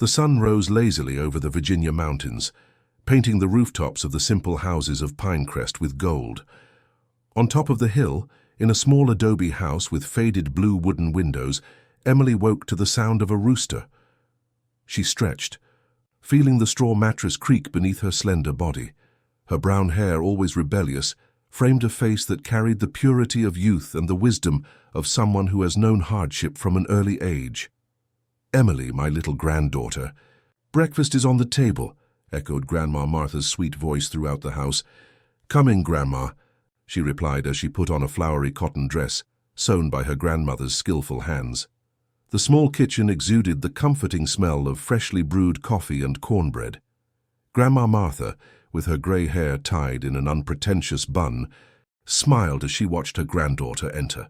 The sun rose lazily over the Virginia mountains, painting the rooftops of the simple houses of Pinecrest with gold. On top of the hill, in a small adobe house with faded blue wooden windows, Emily woke to the sound of a rooster. She stretched, feeling the straw mattress creak beneath her slender body. Her brown hair, always rebellious, framed a face that carried the purity of youth and the wisdom of someone who has known hardship from an early age. "Emily, my little granddaughter." "Breakfast is on the table," echoed Grandma Martha's sweet voice throughout the house. "Coming, Grandma," she replied as she put on a flowery cotton dress, sewn by her grandmother's skillful hands. The small kitchen exuded the comforting smell of freshly brewed coffee and cornbread. Grandma Martha, with her grey hair tied in an unpretentious bun, smiled as she watched her granddaughter enter.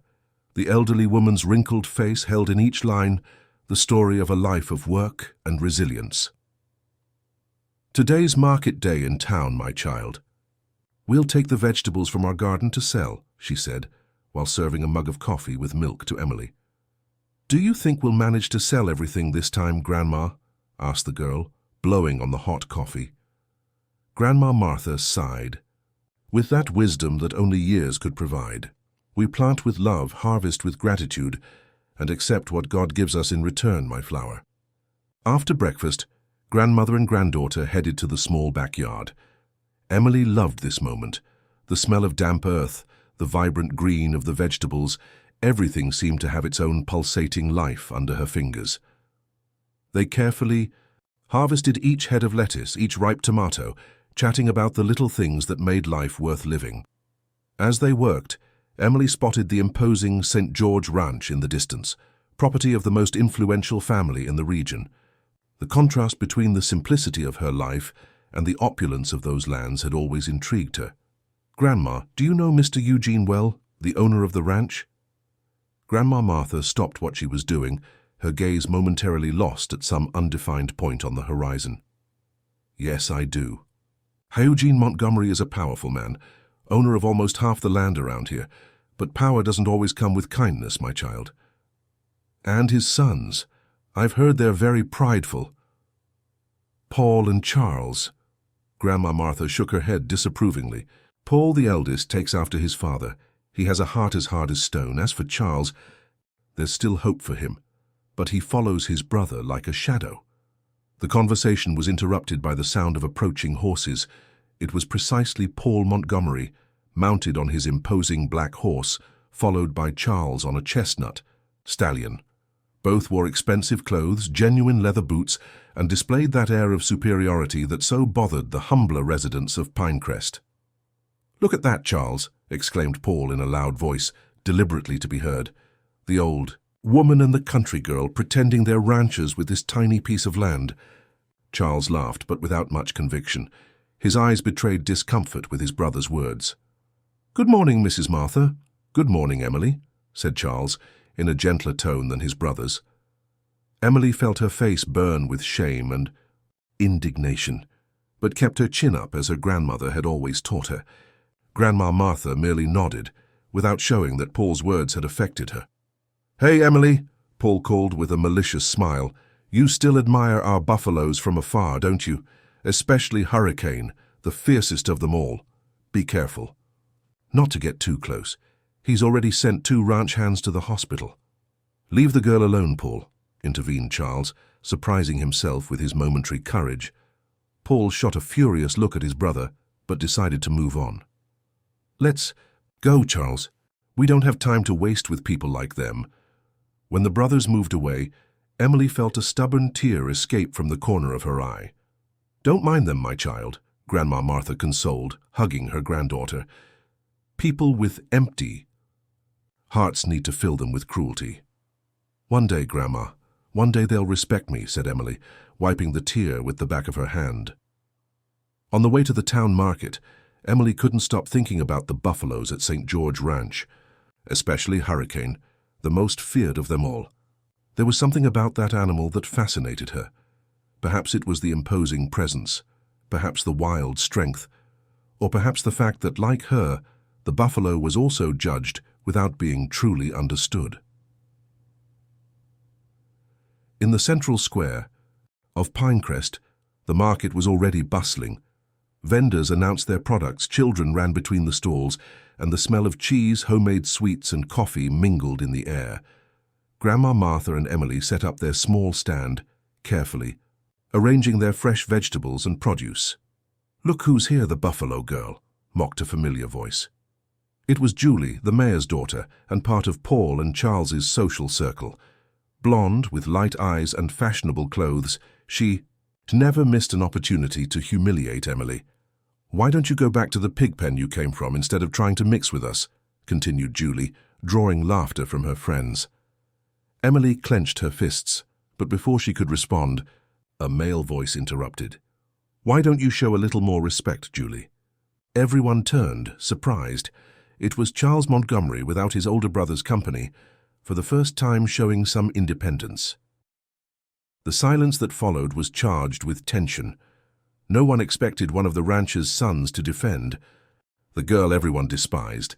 The elderly woman's wrinkled face held in each line the story of a life of work and resilience. "Today's market day in town, my child. We'll take the vegetables from our garden to sell," she said, while serving a mug of coffee with milk to Emily. "Do you think we'll manage to sell everything this time, Grandma?" asked the girl, blowing on the hot coffee. Grandma Martha sighed. "With that wisdom that only years could provide, we plant with love, harvest with gratitude, and accept what God gives us in return, my flower." After breakfast, grandmother and granddaughter headed to the small backyard. Emily loved this moment. The smell of damp earth, the vibrant green of the vegetables, everything seemed to have its own pulsating life under her fingers. They carefully harvested each head of lettuce, each ripe tomato, chatting about the little things that made life worth living. As they worked, Emily spotted the imposing St. George Ranch in the distance, property of the most influential family in the region. The contrast between the simplicity of her life and the opulence of those lands had always intrigued her. "Grandma, do you know Mr. Eugene well, the owner of the ranch?" Grandma Martha stopped what she was doing, her gaze momentarily lost at some undefined point on the horizon. "Yes, I do. Eugene Montgomery is a powerful man, owner of almost half the land around here, but power doesn't always come with kindness, my child. And his sons, I've heard they're very prideful. Paul and Charles." Grandma Martha shook her head disapprovingly. "Paul, the eldest, takes after his father. He has a heart as hard as stone. As for Charles, there's still hope for him, but he follows his brother like a shadow." The conversation was interrupted by the sound of approaching horses. It was precisely Paul Montgomery, mounted on his imposing black horse, followed by Charles on a chestnut stallion. Both wore expensive clothes, genuine leather boots, and displayed that air of superiority that so bothered the humbler residents of Pinecrest. "Look at that, Charles," exclaimed Paul in a loud voice, deliberately to be heard. "The old woman and the country girl pretending they're ranchers with this tiny piece of land." Charles laughed, but without much conviction. His eyes betrayed discomfort with his brother's words. "Good morning, Mrs. Martha." "Good morning, Emily," said Charles, in a gentler tone than his brother's. Emily felt her face burn with shame and indignation, but kept her chin up as her grandmother had always taught her. Grandma Martha merely nodded, without showing that Paul's words had affected her. "Hey, Emily," Paul called with a malicious smile. "You still admire our buffaloes from afar, don't you? Especially Hurricane, the fiercest of them all. Be careful. Not to get too close. He's already sent 2 ranch hands to the hospital." "Leave the girl alone, Paul," intervened Charles, surprising himself with his momentary courage. Paul shot a furious look at his brother, but decided to move on. "Let's go, Charles. We don't have time to waste with people like them." When the brothers moved away, Emily felt a stubborn tear escape from the corner of her eye. "Don't mind them, my child," Grandma Martha consoled, hugging her granddaughter. "People with empty hearts need to fill them with cruelty." "One day, Grandma, one day they'll respect me," said Emily, wiping the tear with the back of her hand. On the way to the town market, Emily couldn't stop thinking about the buffaloes at St. George Ranch, especially Hurricane, the most feared of them all. There was something about that animal that fascinated her. Perhaps it was the imposing presence, perhaps the wild strength, or perhaps the fact that, like her, the buffalo was also judged without being truly understood. In the central square, Of Pinecrest, the market was already bustling. Vendors announced their products, children ran between the stalls, and the smell of cheese, homemade sweets, and coffee mingled in the air. Grandma Martha and Emily set up their small stand, carefully, arranging their fresh vegetables and produce. "Look who's here, the Buffalo Girl," mocked a familiar voice. It was Julie, the mayor's daughter, and part of Paul and Charles's social circle. Blonde, with light eyes and fashionable clothes, she never missed an opportunity to humiliate Emily. "Why don't you go back to the pig pen you came from instead of trying to mix with us?" continued Julie, drawing laughter from her friends. Emily clenched her fists, but before she could respond, a male voice interrupted. "Why don't you show a little more respect, Julie?" Everyone turned, surprised. It was Charles Montgomery, without his older brother's company, for the first time showing some independence. The silence that followed was charged with tension. No one expected one of the rancher's sons to defend the girl everyone despised.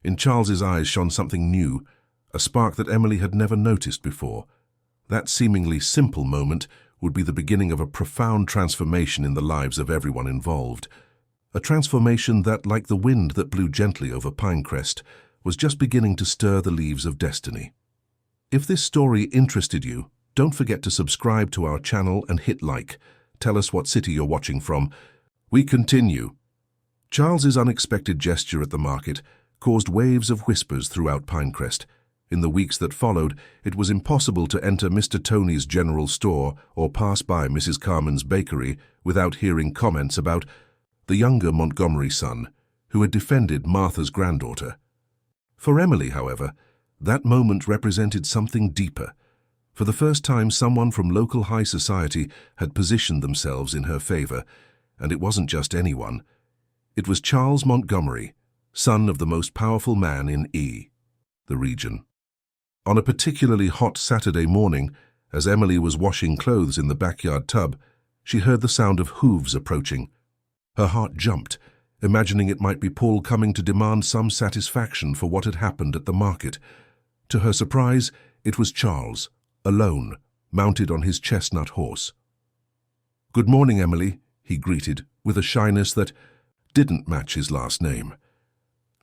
In Charles's eyes shone something new, a spark that Emily had never noticed before. That seemingly simple moment would be the beginning of a profound transformation in the lives of everyone involved. A transformation that, like the wind that blew gently over Pinecrest, was just beginning to stir the leaves of destiny. If this story interested you, don't forget to subscribe to our channel and hit like. Tell us what city you're watching from. We continue. Charles's unexpected gesture at the market caused waves of whispers throughout Pinecrest. In the weeks that followed, it was impossible to enter Mr. Tony's general store or pass by Mrs. Carmen's bakery without hearing comments about the younger Montgomery son, who had defended Martha's granddaughter. For Emily, however, that moment represented something deeper. For the first time, someone from local high society had positioned themselves in her favor, and it wasn't just anyone. It was Charles Montgomery, son of the most powerful man in the region. On a particularly hot Saturday morning, as Emily was washing clothes in the backyard tub, she heard the sound of hooves approaching. Her heart jumped, imagining it might be Paul coming to demand some satisfaction for what had happened at the market. To her surprise, it was Charles, alone, mounted on his chestnut horse. "Good morning, Emily," he greeted, with a shyness that didn't match his last name.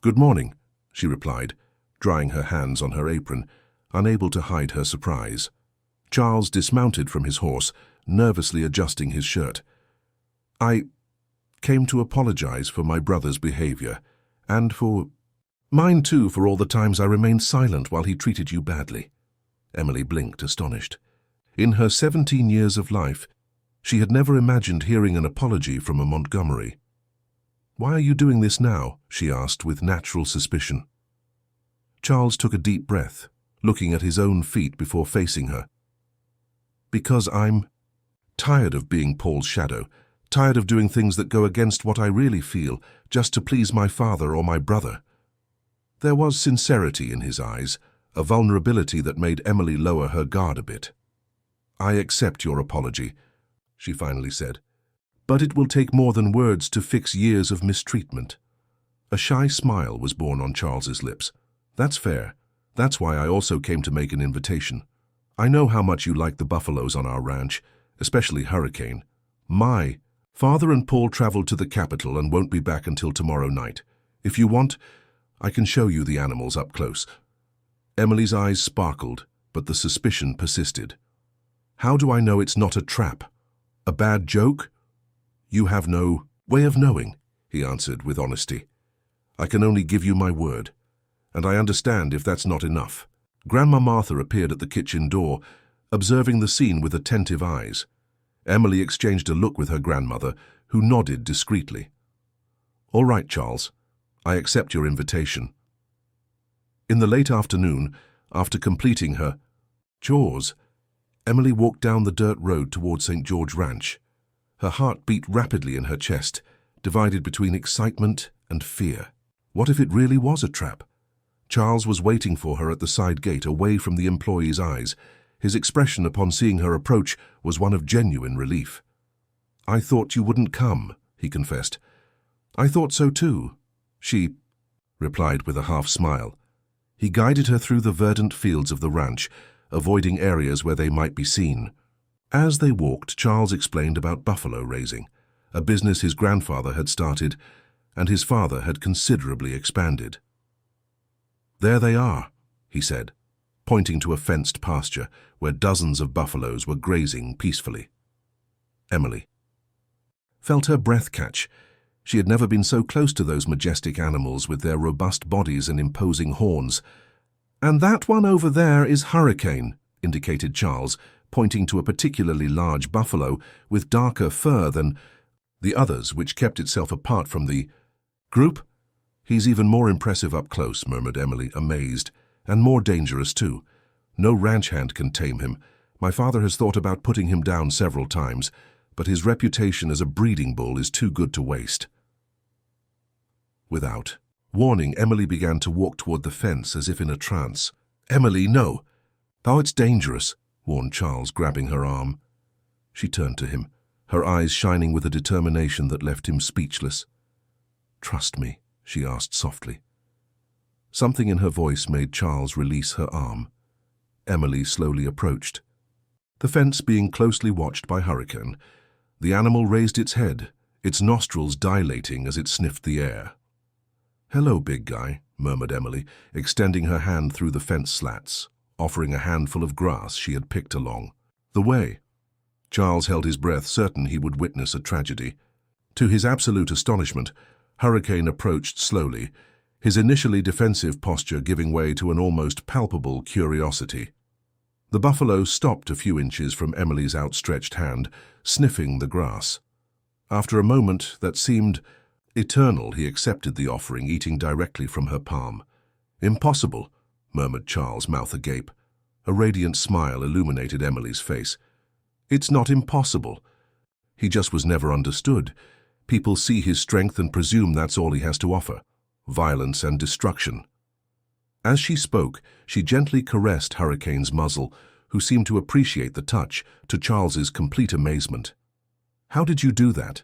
"Good morning," she replied, drying her hands on her apron, unable to hide her surprise. Charles dismounted from his horse, nervously adjusting his shirt. "I came to apologize for my brother's behavior, and for mine too, for all the times I remained silent while he treated you badly." Emily blinked, astonished. In her 17 years of life, she had never imagined hearing an apology from a Montgomery. "Why are you doing this now?" she asked with natural suspicion. Charles took a deep breath, looking at his own feet before facing her. "Because I'm tired of being Paul's shadow, tired of doing things that go against what I really feel, just to please my father or my brother." There was sincerity in his eyes, a vulnerability that made Emily lower her guard a bit. "I accept your apology," she finally said, "but it will take more than words to fix years of mistreatment." A shy smile was born on Charles's lips. "That's fair. That's why I also came to make an invitation. I know how much you like the buffaloes on our ranch, especially Hurricane. My father and Paul traveled to the capital and won't be back until tomorrow night. If you want, I can show you the animals up close." Emily's eyes sparkled, but the suspicion persisted. "How do I know it's not a trap? A bad joke?" "You have no way of knowing," he answered with honesty. "I can only give you my word, and I understand if that's not enough." Grandma Martha appeared at the kitchen door, observing the scene with attentive eyes. Emily exchanged a look with her grandmother, who nodded discreetly. "All right, Charles. I accept your invitation." In the late afternoon, after completing her chores, Emily walked down the dirt road toward St. George Ranch. Her heart beat rapidly in her chest, divided between excitement and fear. What if it really was a trap? Charles was waiting for her at the side gate, away from the employee's eyes. His expression upon seeing her approach was one of genuine relief. "I thought you wouldn't come," he confessed. "I thought so too," she replied with a half-smile. He guided her through the verdant fields of the ranch, avoiding areas where they might be seen. As they walked, Charles explained about buffalo raising, a business his grandfather had started and his father had considerably expanded. "There they are," he said, pointing to a fenced pasture where dozens of buffaloes were grazing peacefully. Emily felt her breath catch. She had never been so close to those majestic animals with their robust bodies and imposing horns. "And that one over there is Hurricane," indicated Charles, pointing to a particularly large buffalo with darker fur than the others, which kept itself apart from the group. "He's even more impressive up close," murmured Emily, amazed, "and more dangerous too. No ranch hand can tame him. My father has thought about putting him down several times, but his reputation as a breeding bull is too good to waste." Without warning, Emily began to walk toward the fence as if in a trance. "Emily, no!" "Oh, it's dangerous," warned Charles, grabbing her arm. She turned to him, her eyes shining with a determination that left him speechless. "Trust me?" she asked softly. Something in her voice made Charles release her arm. Emily slowly approached. The fence being closely watched by Hurricane, the animal raised its head, its nostrils dilating as it sniffed the air. "Hello, big guy," murmured Emily, extending her hand through the fence slats, offering a handful of grass she had picked along the way. Charles held his breath, certain he would witness a tragedy. To his absolute astonishment, Hurricane approached slowly, his initially defensive posture giving way to an almost palpable curiosity. The buffalo stopped a few inches from Emily's outstretched hand, sniffing the grass. After a moment that seemed eternal, he accepted the offering, eating directly from her palm. "Impossible," murmured Charles, mouth agape. A radiant smile illuminated Emily's face. "It's not impossible. He just was never understood. People see his strength and presume that's all he has to offer. Violence and destruction." As she spoke, she gently caressed Hurricane's muzzle, who seemed to appreciate the touch, to Charles's complete amazement. "How did you do that?"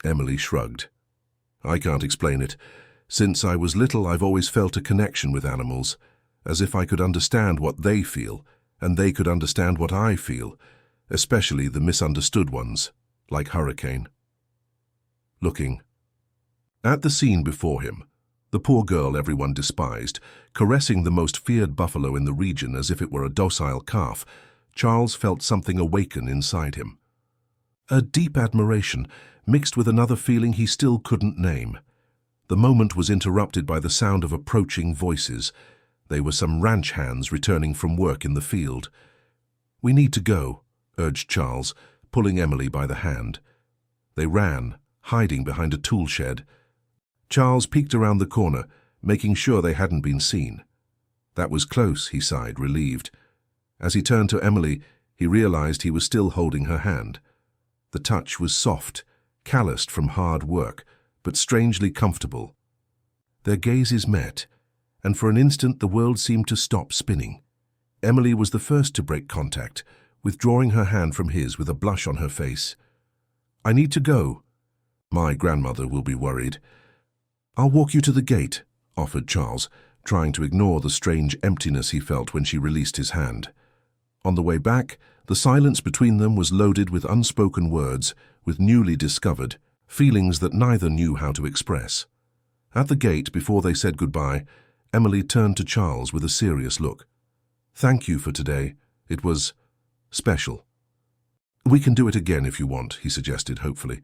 Emily shrugged. "I can't explain it. Since I was little, I've always felt a connection with animals, as if I could understand what they feel, and they could understand what I feel, especially the misunderstood ones, like Hurricane." Looking at the scene before him, the poor girl everyone despised, caressing the most feared buffalo in the region as if it were a docile calf, Charles felt something awaken inside him. A deep admiration, mixed with another feeling he still couldn't name. The moment was interrupted by the sound of approaching voices. They were some ranch hands returning from work in the field. "We need to go," urged Charles, pulling Emily by the hand. They ran, hiding behind a tool shed. Charles peeked around the corner, making sure they hadn't been seen. That was close, he sighed, relieved. As he turned to Emily, he realized he was still holding her hand. The touch was soft, calloused from hard work, but strangely comfortable. Their gazes met, and for an instant the world seemed to stop spinning. Emily was the first to break contact, withdrawing her hand from his with a blush on her face. "I need to go. My grandmother will be worried." "I'll walk you to the gate," offered Charles, trying to ignore the strange emptiness he felt when she released his hand. On the way back, the silence between them was loaded with unspoken words, with newly discovered feelings that neither knew how to express. At the gate, before they said goodbye, Emily turned to Charles with a serious look. "Thank you for today. It was special." "We can do it again if you want," he suggested hopefully.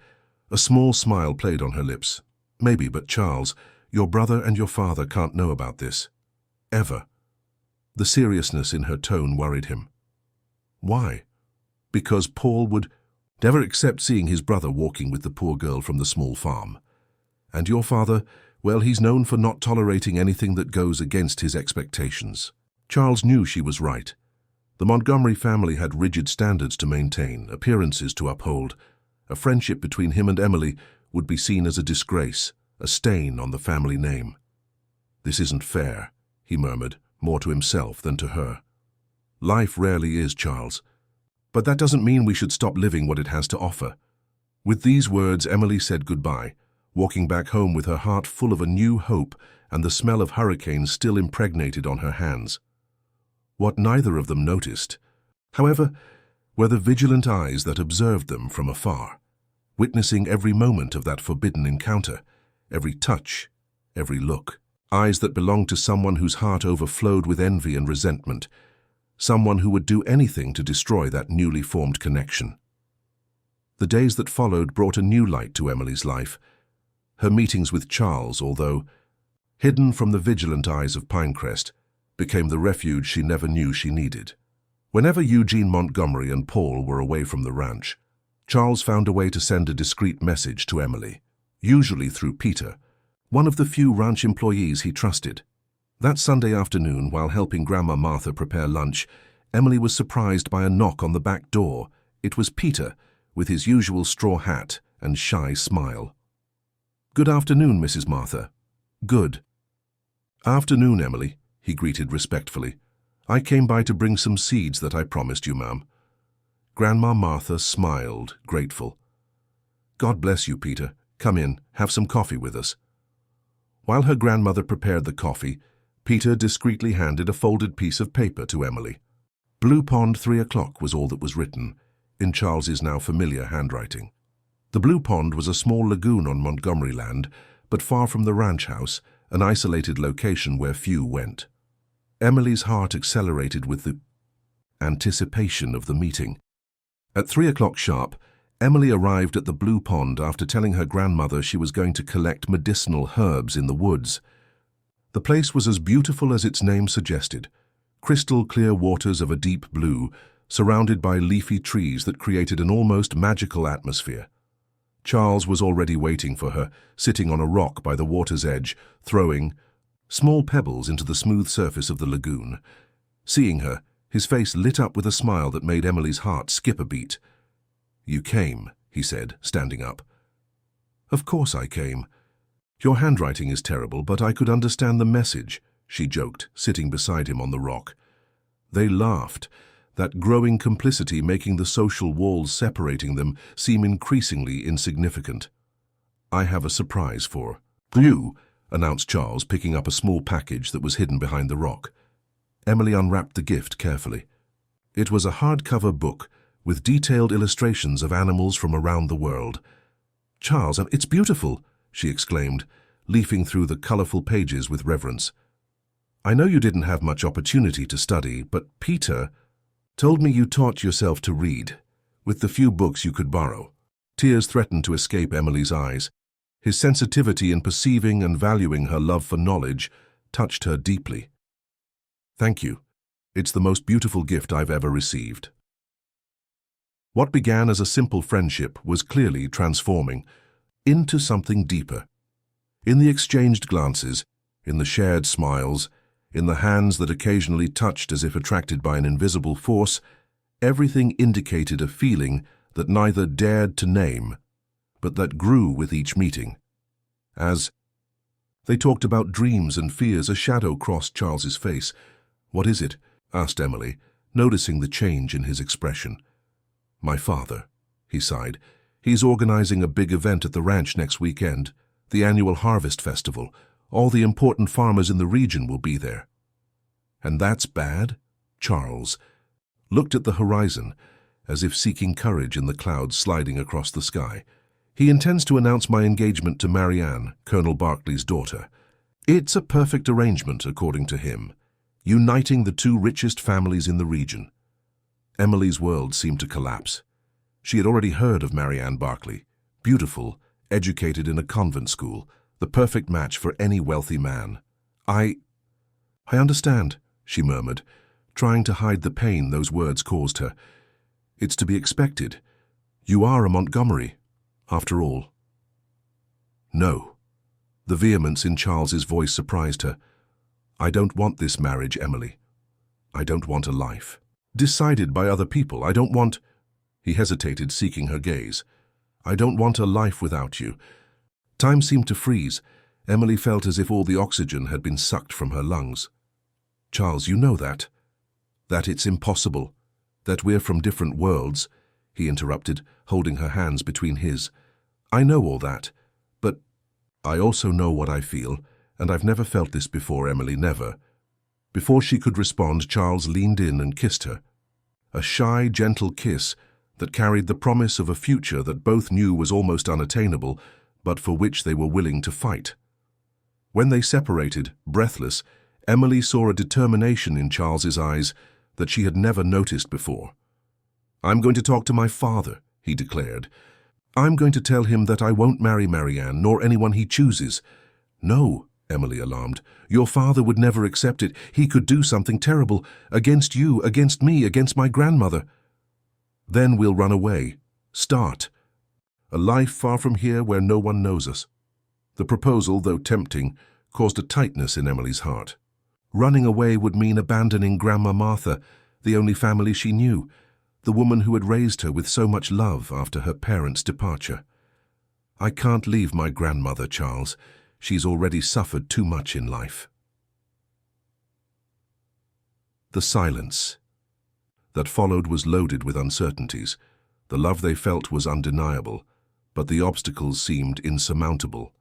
A small smile played on her lips. "Maybe, but Charles, your brother and your father can't know about this. Ever." The seriousness in her tone worried him. "Why?" "Because Paul would never accept seeing his brother walking with the poor girl from the small farm. And your father, well, he's known for not tolerating anything that goes against his expectations." Charles knew she was right. The Montgomery family had rigid standards to maintain, appearances to uphold. A friendship between him and Emily would be seen as a disgrace, a stain on the family name. "This isn't fair," he murmured, more to himself than to her. "Life rarely is, Charles. But that doesn't mean we should stop living what it has to offer." With these words, Emily said goodbye, walking back home with her heart full of a new hope and the smell of Hurricane still impregnated on her hands. What neither of them noticed, however, were the vigilant eyes that observed them from afar, witnessing every moment of that forbidden encounter, every touch, every look. Eyes that belonged to someone whose heart overflowed with envy and resentment, someone who would do anything to destroy that newly formed connection. The days that followed brought a new light to Emily's life. Her meetings with Charles, although hidden from the vigilant eyes of Pinecrest, became the refuge she never knew she needed. Whenever Eugene Montgomery and Paul were away from the ranch, Charles found a way to send a discreet message to Emily, usually through Peter, one of the few ranch employees he trusted. That Sunday afternoon, while helping Grandma Martha prepare lunch, Emily was surprised by a knock on the back door. It was Peter, with his usual straw hat and shy smile. "Good afternoon, Mrs. Martha." "Good afternoon, Emily," he greeted respectfully. "I came by to bring some seeds that I promised you, ma'am." Grandma Martha smiled, grateful. "God bless you, Peter. Come in, have some coffee with us." While her grandmother prepared the coffee, Peter discreetly handed a folded piece of paper to Emily. Blue Pond, 3 o'clock was all that was written, in Charles's now familiar handwriting. The Blue Pond was a small lagoon on Montgomery land, but far from the ranch house, an isolated location where few went. Emily's heart accelerated with the anticipation of the meeting. At 3 o'clock sharp, Emily arrived at the Blue Pond after telling her grandmother she was going to collect medicinal herbs in the woods. The place was as beautiful as its name suggested, crystal clear waters of a deep blue, surrounded by leafy trees that created an almost magical atmosphere. Charles was already waiting for her, sitting on a rock by the water's edge, throwing small pebbles into the smooth surface of the lagoon. Seeing her, his face lit up with a smile that made Emily's heart skip a beat. "You came," he said, standing up. "Of course I came. Your handwriting is terrible, but I could understand the message," she joked, sitting beside him on the rock. They laughed, that growing complicity making the social walls separating them seem increasingly insignificant. "I have a surprise for you," announced Charles, picking up a small package that was hidden behind the rock. Emily unwrapped the gift carefully. It was a hardcover book with detailed illustrations of animals from around the world. "Charles, it's beautiful," she exclaimed, leafing through the colorful pages with reverence. "I know you didn't have much opportunity to study, but Peter told me you taught yourself to read, with the few books you could borrow." Tears threatened to escape Emily's eyes. His sensitivity in perceiving and valuing her love for knowledge touched her deeply. "Thank you. It's the most beautiful gift I've ever received." What began as a simple friendship was clearly transforming into something deeper. In the exchanged glances, in the shared smiles, in the hands that occasionally touched as if attracted by an invisible force, everything indicated a feeling that neither dared to name, but that grew with each meeting. As they talked about dreams and fears, a shadow crossed Charles's face. "What is it?" asked Emily, noticing the change in his expression. "My father," he sighed. "He's organizing a big event at the ranch next weekend, the annual Harvest Festival. All the important farmers in the region will be there." "And that's bad?" Charles looked at the horizon, as if seeking courage in the clouds sliding across the sky. "He intends to announce my engagement to Marianne, Colonel Barclay's daughter. It's a perfect arrangement, according to him, uniting the two richest families in the region." Emily's world seemed to collapse. She had already heard of Marianne Barclay, beautiful, educated in a convent school, the perfect match for any wealthy man. I understand," she murmured, trying to hide the pain those words caused her. "It's to be expected. You are a Montgomery, after all." "No." The vehemence in Charles's voice surprised her. "I don't want this marriage, Emily. I don't want a life decided by other people. I don't want—" He hesitated, seeking her gaze. "I don't want a life without you." Time seemed to freeze. Emily felt as if all the oxygen had been sucked from her lungs. "Charles, you know that. That it's impossible. That we're from different worlds," he interrupted, holding her hands between his. "I know all that, but I also know what I feel, and I've never felt this before, Emily, never." Before she could respond, Charles leaned in and kissed her. a shy, gentle kiss that carried the promise of a future that both knew was almost unattainable, but for which they were willing to fight. When they separated, breathless, Emily saw a determination in Charles's eyes that she had never noticed before. "I'm going to talk to my father," he declared. "I'm going to tell him that I won't marry Marianne, nor anyone he chooses." "No," Emily alarmed. "Your father would never accept it. He could do something terrible, against you, against me, against my grandmother." "Then we'll run away. Start a life far from here where no one knows us." The proposal, though tempting, caused a tightness in Emily's heart. Running away would mean abandoning Grandma Martha, the only family she knew, the woman who had raised her with so much love after her parents' departure. "I can't leave my grandmother, Charles. She's already suffered too much in life." The silence that followed was loaded with uncertainties. The love they felt was undeniable, but the obstacles seemed insurmountable.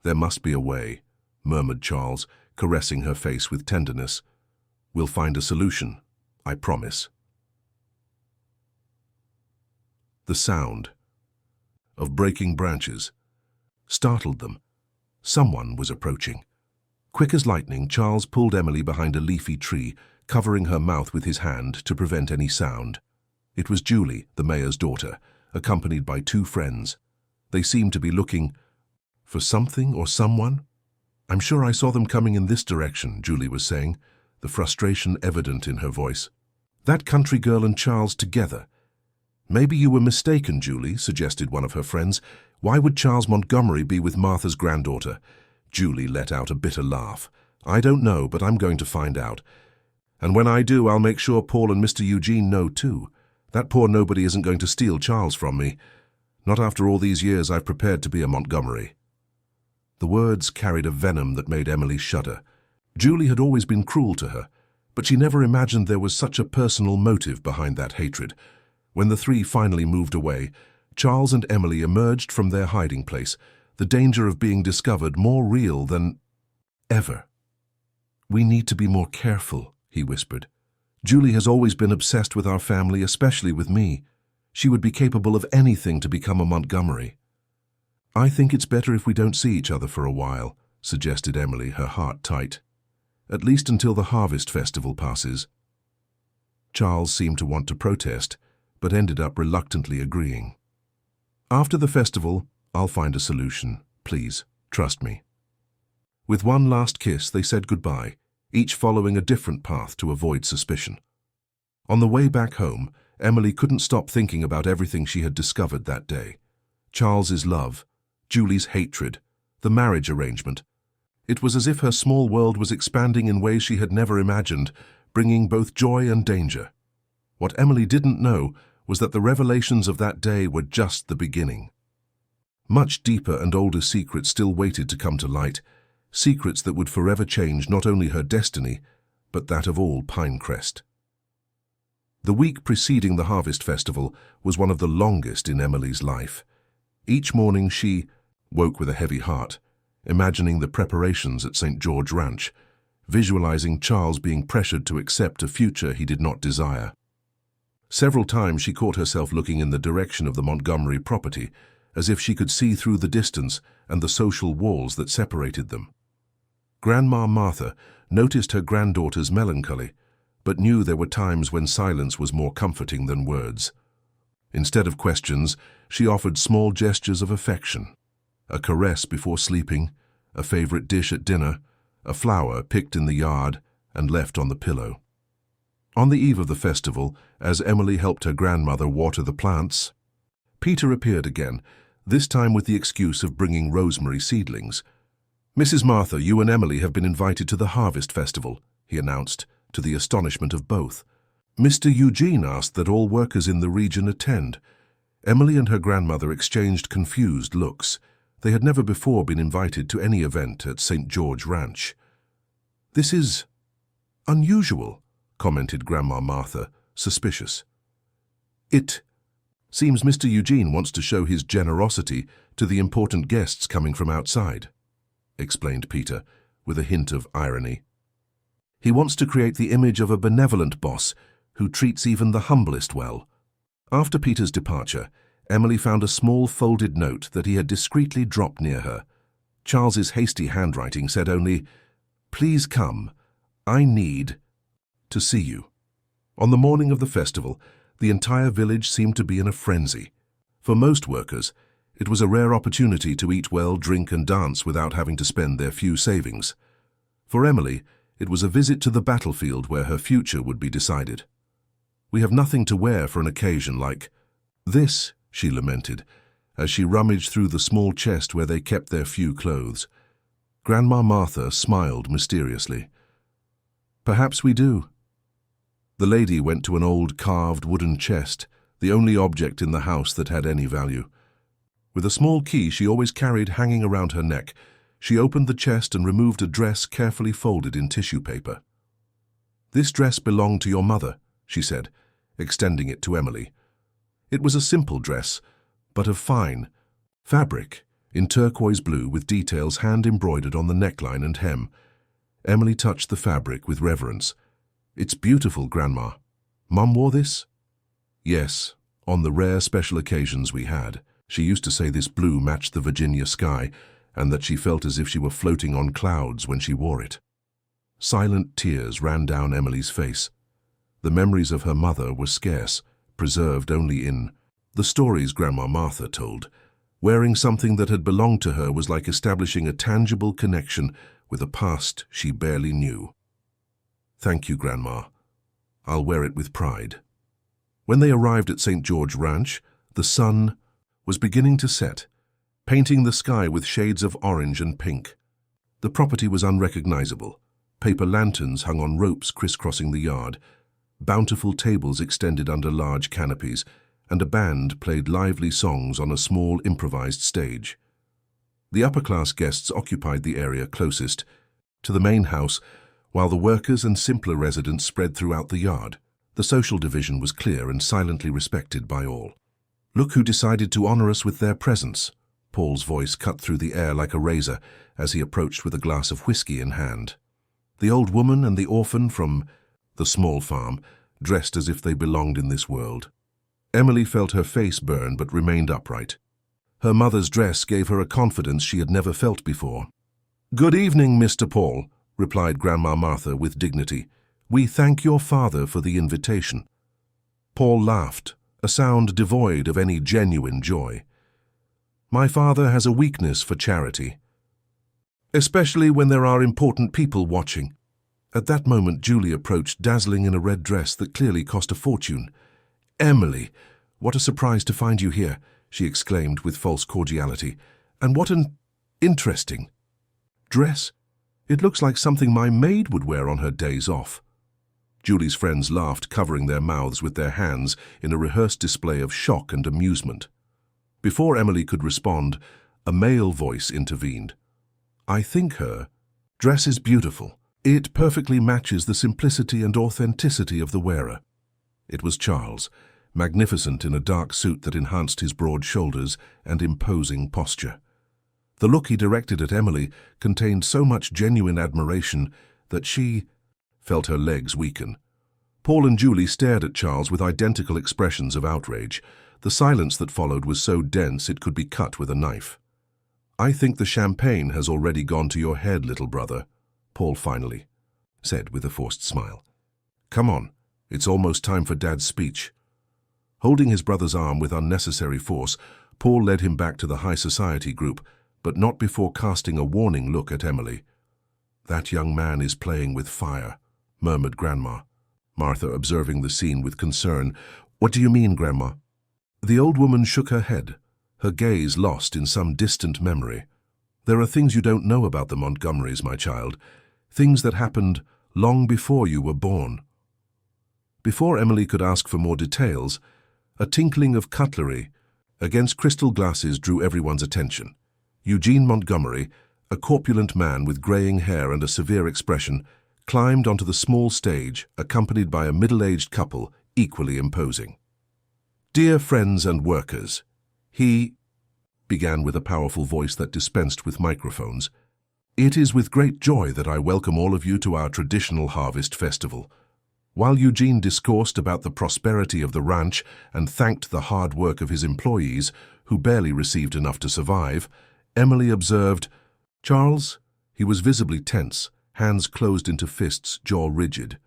"There must be a way," murmured Charles, caressing her face with tenderness. "We'll find a solution, I promise." The sound of breaking branches startled them. Someone was approaching. Quick as lightning, Charles pulled Emily behind a leafy tree, covering her mouth with his hand to prevent any sound. It was Julie, the mayor's daughter, accompanied by two friends. They seemed to be looking for something or someone. "I'm sure I saw them coming in this direction," Julie was saying, the frustration evident in her voice. "That country girl and Charles together." "Maybe you were mistaken, Julie," suggested one of her friends. "Why would Charles Montgomery be with Martha's granddaughter?" Julie let out a bitter laugh. "I don't know, but I'm going to find out. And when I do, I'll make sure Paul and Mr. Eugene know too. That poor nobody isn't going to steal Charles from me. Not after all these years I've prepared to be a Montgomery." The words carried a venom that made Emily shudder. Julie had always been cruel to her, but she never imagined there was such a personal motive behind that hatred. When the three finally moved away, Charles and Emily emerged from their hiding place, the danger of being discovered more real than ever. "We need to be more careful," he whispered. "Julie has always been obsessed with our family, especially with me. She would be capable of anything to become a Montgomery." "I think it's better if we don't see each other for a while," suggested Emily, her heart tight. "At least until the harvest festival passes." Charles seemed to want to protest, but ended up reluctantly agreeing. "After the festival, I'll find a solution. Please, trust me." With one last kiss, they said goodbye, each following a different path to avoid suspicion. On the way back home, Emily couldn't stop thinking about everything she had discovered that day. Charles's love, Julie's hatred, the marriage arrangement. It was as if her small world was expanding in ways she had never imagined, bringing both joy and danger. What Emily didn't know was that the revelations of that day were just the beginning. Much deeper and older secrets still waited to come to light, secrets that would forever change not only her destiny, but that of all Pinecrest. The week preceding the Harvest Festival was one of the longest in Emily's life. Each morning she woke with a heavy heart, imagining the preparations at St. George Ranch, visualizing Charles being pressured to accept a future he did not desire. Several times she caught herself looking in the direction of the Montgomery property, as if she could see through the distance and the social walls that separated them. Grandma Martha noticed her granddaughter's melancholy, but knew there were times when silence was more comforting than words. Instead of questions, she offered small gestures of affection. A caress before sleeping, a favorite dish at dinner, a flower picked in the yard and left on the pillow. On the eve of the festival, as Emily helped her grandmother water the plants, Peter appeared again, this time with the excuse of bringing rosemary seedlings. "Mrs. Martha, you and Emily have been invited to the Harvest Festival," he announced, to the astonishment of both. Mr. Eugene asked that all workers in the region attend. Emily and her grandmother exchanged confused looks. They had never before been invited to any event at St. George Ranch. "This is unusual," commented Grandma Martha, suspicious. "It seems Mr. Eugene wants to show his generosity to the important guests coming from outside," explained Peter, with a hint of irony. "He wants to create the image of a benevolent boss who treats even the humblest well. After Peter's departure, Emily found a small folded note that he had discreetly dropped near her. Charles's hasty handwriting said only, "Please come. I need to see you." On the morning of the festival, the entire village seemed to be in a frenzy. For most workers, it was a rare opportunity to eat well, drink and dance without having to spend their few savings. For Emily, it was a visit to the battlefield where her future would be decided. "We have nothing to wear for an occasion like this," she lamented, as she rummaged through the small chest where they kept their few clothes. Grandma Martha smiled mysteriously. "Perhaps we do." The lady went to an old carved wooden chest, the only object in the house that had any value. With a small key she always carried hanging around her neck, she opened the chest and removed a dress carefully folded in tissue paper. "This dress belonged to your mother," she said, extending it to Emily. It was a simple dress, but of fine fabric, in turquoise blue with details hand-embroidered on the neckline and hem. Emily touched the fabric with reverence. "It's beautiful, Grandma. Mum wore this?" "Yes, on the rare special occasions we had. She used to say this blue matched the Virginia sky, and that she felt as if she were floating on clouds when she wore it." Silent tears ran down Emily's face. The memories of her mother were scarce, preserved only in the stories Grandma Martha told. Wearing something that had belonged to her was like establishing a tangible connection with a past she barely knew. "Thank you, Grandma. I'll wear it with pride." When they arrived at St. George Ranch, the sun was beginning to set, painting the sky with shades of orange and pink. The property was unrecognizable. Paper lanterns hung on ropes crisscrossing the yard. Bountiful tables extended under large canopies, and a band played lively songs on a small improvised stage. The upper-class guests occupied the area closest to the main house, while the workers and simpler residents spread throughout the yard. The social division was clear and silently respected by all. "Look who decided to honor us with their presence." Paul's voice cut through the air like a razor as he approached with a glass of whiskey in hand. The old woman and the orphan from the small farm, dressed as if they belonged in this world. Emily felt her face burn but remained upright. Her mother's dress gave her a confidence she had never felt before. "Good evening, Mr. Paul," replied Grandma Martha with dignity. "We thank your father for the invitation." Paul laughed, a sound devoid of any genuine joy. "My father has a weakness for charity, especially when there are important people watching." At that moment, Julie approached, dazzling in a red dress that clearly cost a fortune. "Emily, what a surprise to find you here," she exclaimed with false cordiality. "And what an interesting dress. It looks like something my maid would wear on her days off." Julie's friends laughed, covering their mouths with their hands in a rehearsed display of shock and amusement. Before Emily could respond, a male voice intervened. "I think her dress is beautiful. It perfectly matches the simplicity and authenticity of the wearer." It was Charles, magnificent in a dark suit that enhanced his broad shoulders and imposing posture. The look he directed at Emily contained so much genuine admiration that she felt her legs weaken. Paul and Julie stared at Charles with identical expressions of outrage. The silence that followed was so dense it could be cut with a knife. "I think the champagne has already gone to your head, little brother," Paul finally said with a forced smile. "Come on, it's almost time for Dad's speech." Holding his brother's arm with unnecessary force, Paul led him back to the high society group, but not before casting a warning look at Emily. "That young man is playing with fire," murmured Grandma Martha, observing the scene with concern. "What do you mean, Grandma?" The old woman shook her head, her gaze lost in some distant memory. "There are things you don't know about the Montgomerys, my child, things that happened long before you were born." Before Emily could ask for more details, a tinkling of cutlery against crystal glasses drew everyone's attention. Eugene Montgomery, a corpulent man with graying hair and a severe expression, climbed onto the small stage, accompanied by a middle-aged couple, equally imposing. "Dear friends and workers," he began with a powerful voice that dispensed with microphones, "it is with great joy that I welcome all of you to our traditional harvest festival. While Eugene discoursed about the prosperity of the ranch and thanked the hard work of his employees, who barely received enough to survive, Emily observed, "Charles?" He was visibly tense, hands closed into fists, jaw rigid.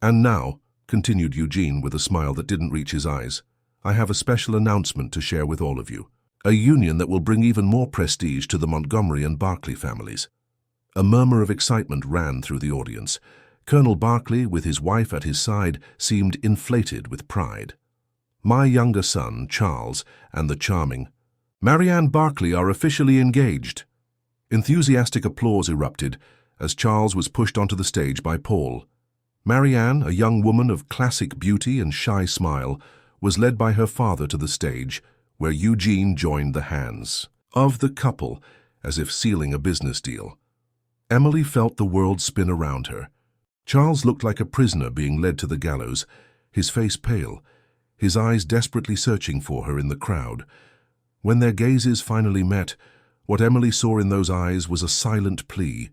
"And now," continued Eugene with a smile that didn't reach his eyes, "I have a special announcement to share with all of you. A union that will bring even more prestige to the Montgomery and Barclay families." A murmur of excitement ran through the audience. Colonel Barclay, with his wife at his side, seemed inflated with pride. "My younger son, Charles, and the charming Marianne Barclay are officially engaged." Enthusiastic applause erupted as Charles was pushed onto the stage by Paul. Marianne, a young woman of classic beauty and shy smile, was led by her father to the stage, where Eugene joined the hands of the couple, as if sealing a business deal. Emily felt the world spin around her. Charles looked like a prisoner being led to the gallows, his face pale, his eyes desperately searching for her in the crowd. When their gazes finally met, what Emily saw in those eyes was a silent plea,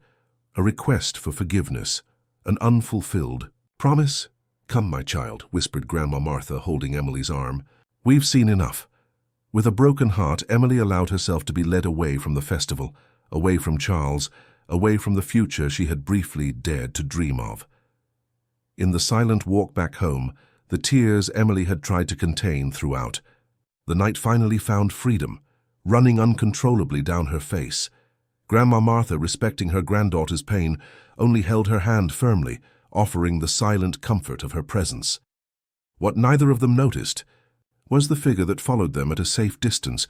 a request for forgiveness, an unfulfilled promise. "Come, my child," whispered Grandma Martha, holding Emily's arm. "We've seen enough." With a broken heart, Emily allowed herself to be led away from the festival, away from Charles, away from the future she had briefly dared to dream of. In the silent walk back home, the tears Emily had tried to contain throughout, the night finally found freedom, running uncontrollably down her face. Grandma Martha, respecting her granddaughter's pain, only held her hand firmly, offering the silent comfort of her presence. What neither of them noticed was the figure that followed them at a safe distance,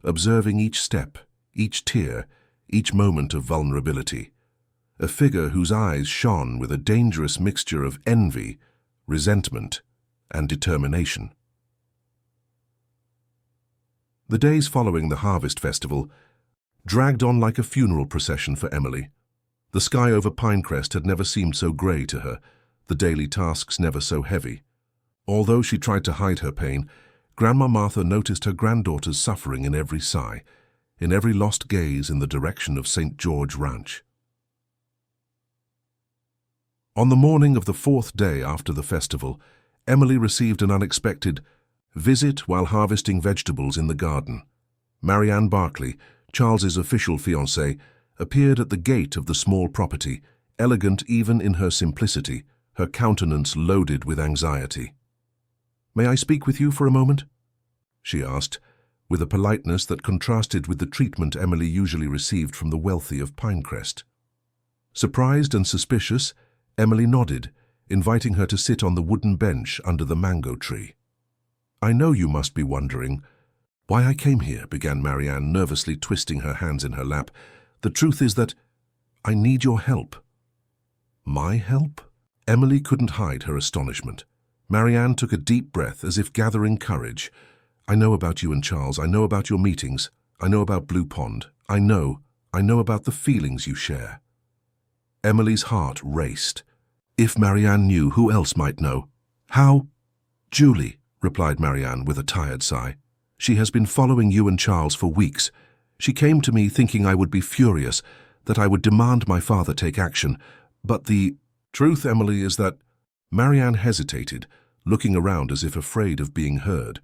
observing each step, each tear, each moment of vulnerability. A figure whose eyes shone with a dangerous mixture of envy, resentment, and determination. The days following the Harvest Festival dragged on like a funeral procession for Emily. The sky over Pinecrest had never seemed so grey to her, the daily tasks never so heavy. Although she tried to hide her pain, Grandma Martha noticed her granddaughter's suffering in every sigh, in every lost gaze in the direction of St. George Ranch. On the morning of the 4th day after the festival, Emily received an unexpected visit while harvesting vegetables in the garden. Marianne Barclay, Charles's official fiancée, appeared at the gate of the small property, elegant even in her simplicity, her countenance loaded with anxiety. "May I speak with you for a moment?" she asked, with a politeness that contrasted with the treatment Emily usually received from the wealthy of Pinecrest. Surprised and suspicious, Emily nodded, inviting her to sit on the wooden bench under the mango tree. "I know you must be wondering why I came here," began Marianne, nervously twisting her hands in her lap. "The truth is that I need your help." "My help?" Emily couldn't hide her astonishment. Marianne took a deep breath as if gathering courage. "I know about you and Charles. I know about your meetings. I know about Blue Pond. I know about the feelings you share." Emily's heart raced. If Marianne knew, who else might know? "How?" "Julie," replied Marianne with a tired sigh. "She has been following you and Charles for weeks. She came to me thinking I would be furious, that I would demand my father take action. But the truth, Emily, is that—" Marianne hesitated, looking around as if afraid of being heard.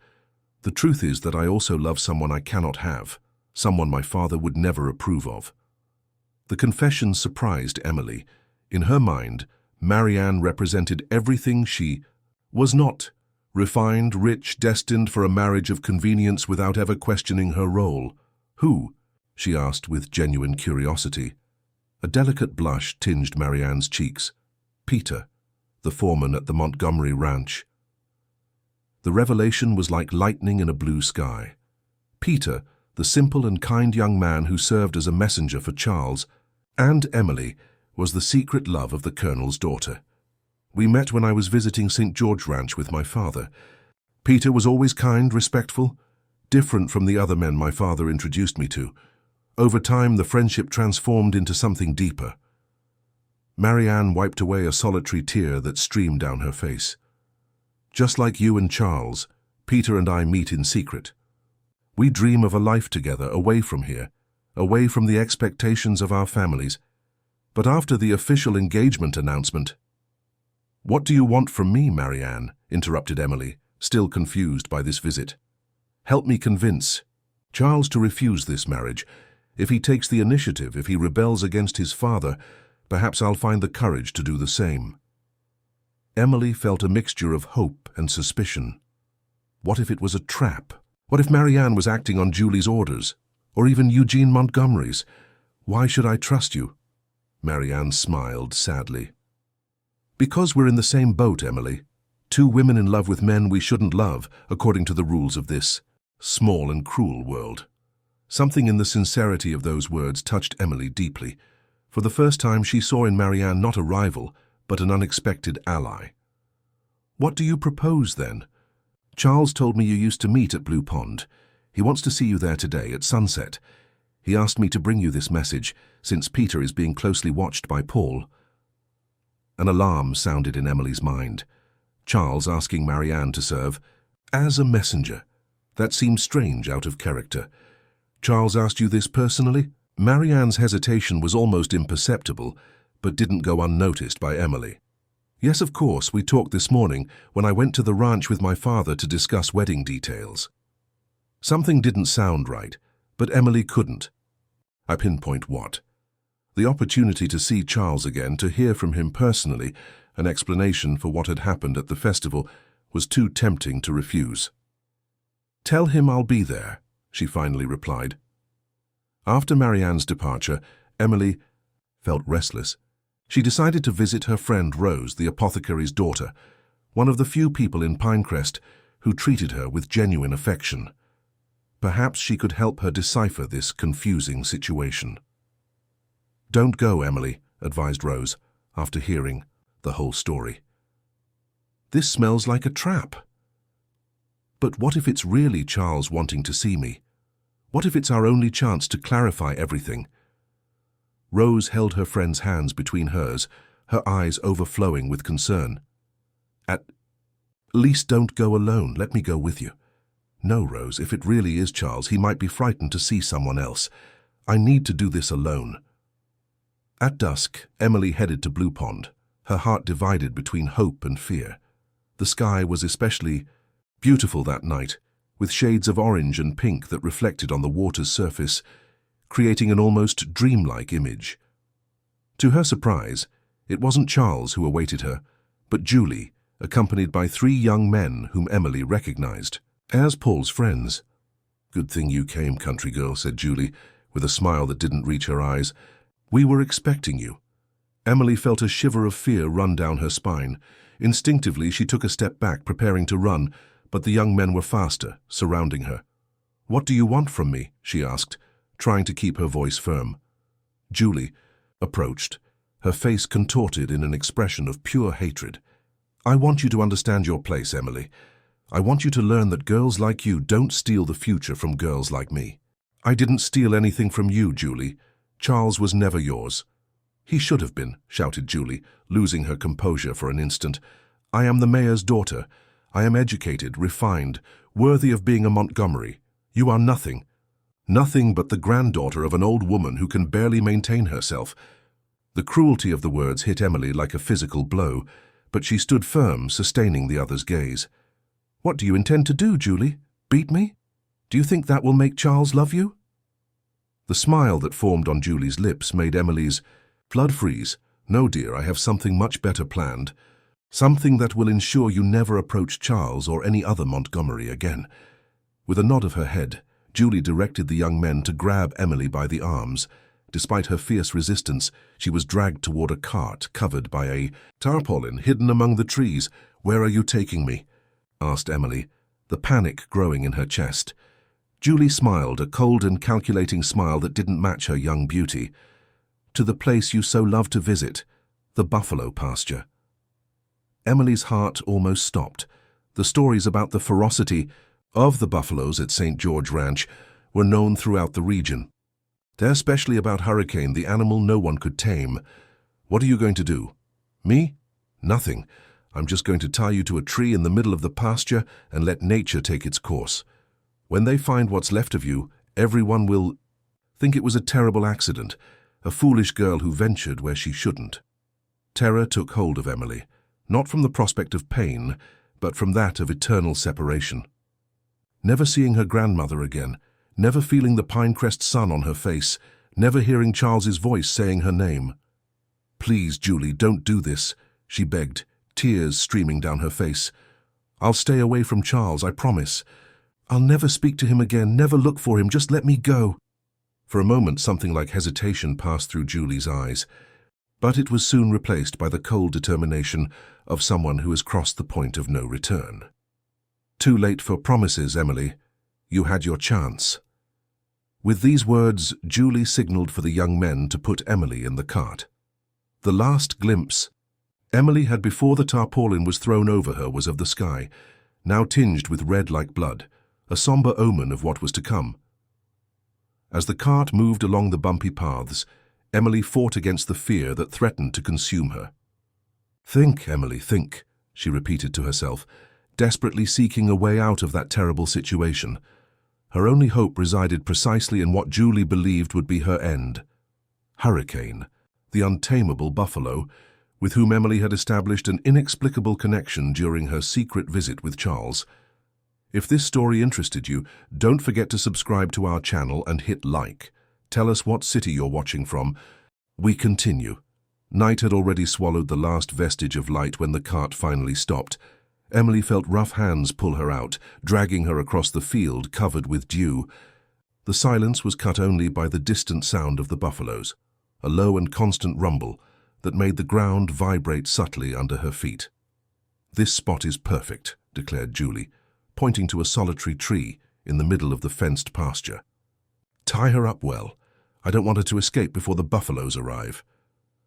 "The truth is that I also love someone I cannot have, someone my father would never approve of." The confession surprised Emily. In her mind, Marianne represented everything she was not: refined, rich, destined for a marriage of convenience without ever questioning her role. "Who?" she asked with genuine curiosity. A delicate blush tinged Marianne's cheeks. "Peter, the foreman at the Montgomery Ranch." The revelation was like lightning in a blue sky. Peter, the simple and kind young man who served as a messenger for Charles and Emily, was the secret love of the Colonel's daughter. "We met when I was visiting St. George Ranch with my father. Peter was always kind, respectful, different from the other men my father introduced me to. Over time, the friendship transformed into something deeper." Marianne wiped away a solitary tear that streamed down her face. "Just like you and Charles, Peter and I meet in secret. We dream of a life together away from here, away from the expectations of our families. But after the official engagement announcement—" "What do you want from me, Marianne?" interrupted Emily, still confused by this visit. "Help me convince Charles to refuse this marriage. If he takes the initiative, if he rebels against his father, perhaps I'll find the courage to do the same." Emily felt a mixture of hope and suspicion. What if it was a trap? What if Marianne was acting on Julie's orders, or even Eugene Montgomery's? "Why should I trust you?" Marianne smiled sadly. "Because we're in the same boat, Emily. Two women in love with men we shouldn't love, according to the rules of this small and cruel world." Something in the sincerity of those words touched Emily deeply. For the first time she saw in Marianne not a rival, but an unexpected ally. "What do you propose, then?" "Charles told me you used to meet at Blue Pond. He wants to see you there today at sunset. He asked me to bring you this message, since Peter is being closely watched by Paul." An alarm sounded in Emily's mind. Charles asking Marianne to serve as a messenger. That seemed strange, out of character. "Charles asked you this personally?" Marianne's hesitation was almost imperceptible, but didn't go unnoticed by Emily. "Yes, of course, we talked this morning when I went to the ranch with my father to discuss wedding details." Something didn't sound right, but Emily couldn't. I pinpoint what? The opportunity to see Charles again, to hear from him personally, an explanation for what had happened at the festival, was too tempting to refuse. "Tell him I'll be there," she finally replied. After Marianne's departure, Emily felt restless. She decided to visit her friend Rose, the apothecary's daughter, one of the few people in Pinecrest who treated her with genuine affection. Perhaps she could help her decipher this confusing situation. "Don't go, Emily," advised Rose, after hearing the whole story. "This smells like a trap." "But what if it's really Charles wanting to see me? What if it's our only chance to clarify everything?" Rose held her friend's hands between hers, her eyes overflowing with concern. "At least don't go alone. Let me go with you." "No, Rose, if it really is Charles, he might be frightened to see someone else. I need to do this alone." At dusk, Emily headed to Blue Pond, her heart divided between hope and fear. The sky was especially beautiful that night, with shades of orange and pink that reflected on the water's surface, creating an almost dreamlike image. To her surprise, it wasn't Charles who awaited her, but Julie, accompanied by 3 young men whom Emily recognized as Paul's friends. "Good thing you came, country girl," said Julie, with a smile that didn't reach her eyes. "We were expecting you." Emily felt a shiver of fear run down her spine. Instinctively, she took a step back, preparing to run, but the young men were faster, surrounding her. "What do you want from me?" she asked, trying to keep her voice firm. Julie approached, her face contorted in an expression of pure hatred. "I want you to understand your place, Emily. I want you to learn that girls like you don't steal the future from girls like me." "I didn't steal anything from you, Julie. Charles was never yours." "He should have been," shouted Julie, losing her composure for an instant. "I am the mayor's daughter. I am educated, refined, worthy of being a Montgomery. You are nothing. Nothing but the granddaughter of an old woman who can barely maintain herself." The cruelty of the words hit Emily like a physical blow, but she stood firm, sustaining the other's gaze. "What do you intend to do, Julie? Beat me? Do you think that will make Charles love you?" The smile that formed on Julie's lips made Emily's blood freeze. "No, dear, I have something much better planned. Something that will ensure you never approach Charles or any other Montgomery again." With a nod of her head, Julie directed the young men to grab Emily by the arms. Despite her fierce resistance, she was dragged toward a cart covered by a tarpaulin hidden among the trees. "Where are you taking me?" asked Emily, the panic growing in her chest. Julie smiled, a cold and calculating smile that didn't match her young beauty. "To the place you so love to visit, the buffalo pasture." Emily's heart almost stopped. The stories about the ferocity of the buffaloes at St. George Ranch were known throughout the region. Especially about Hurricane, the animal no one could tame. "What are you going to do?" "Me? Nothing. I'm just going to tie you to a tree in the middle of the pasture and let nature take its course. When they find what's left of you, everyone will think it was a terrible accident, a foolish girl who ventured where she shouldn't." Terror took hold of Emily. not from the prospect of pain, but from that of eternal separation. Never seeing her grandmother again, never feeling the Pinecrest sun on her face, never hearing Charles's voice saying her name. "Please, Julie, don't do this," she begged, tears streaming down her face. "I'll stay away from Charles, I promise. I'll never speak to him again, never look for him, just let me go." For a moment, something like hesitation passed through Julie's eyes, but it was soon replaced by the cold determination of someone who has crossed the point of no return. "Too late for promises, Emily. You had your chance." With these words, Julie signaled for the young men to put Emily in the cart. The last glimpse Emily had before the tarpaulin was thrown over her was of the sky, now tinged with red like blood, a somber omen of what was to come. As the cart moved along the bumpy paths, Emily fought against the fear that threatened to consume her. "Think, Emily, think," she repeated to herself, desperately seeking a way out of that terrible situation. Her only hope resided precisely in what Julie believed would be her end. Hurricane, the untamable buffalo, with whom Emily had established an inexplicable connection during her secret visit with Charles. If this story interested you, don't forget to subscribe to our channel and hit like. Tell us what city you're watching from. We continue. Night had already swallowed the last vestige of light when the cart finally stopped. Emily felt rough hands pull her out, dragging her across the field covered with dew. The silence was cut only by the distant sound of the buffaloes, a low and constant rumble that made the ground vibrate subtly under her feet. "This spot is perfect," declared Julie, pointing to a solitary tree in the middle of the fenced pasture. "Tie her up well. I don't want her to escape before the buffaloes arrive."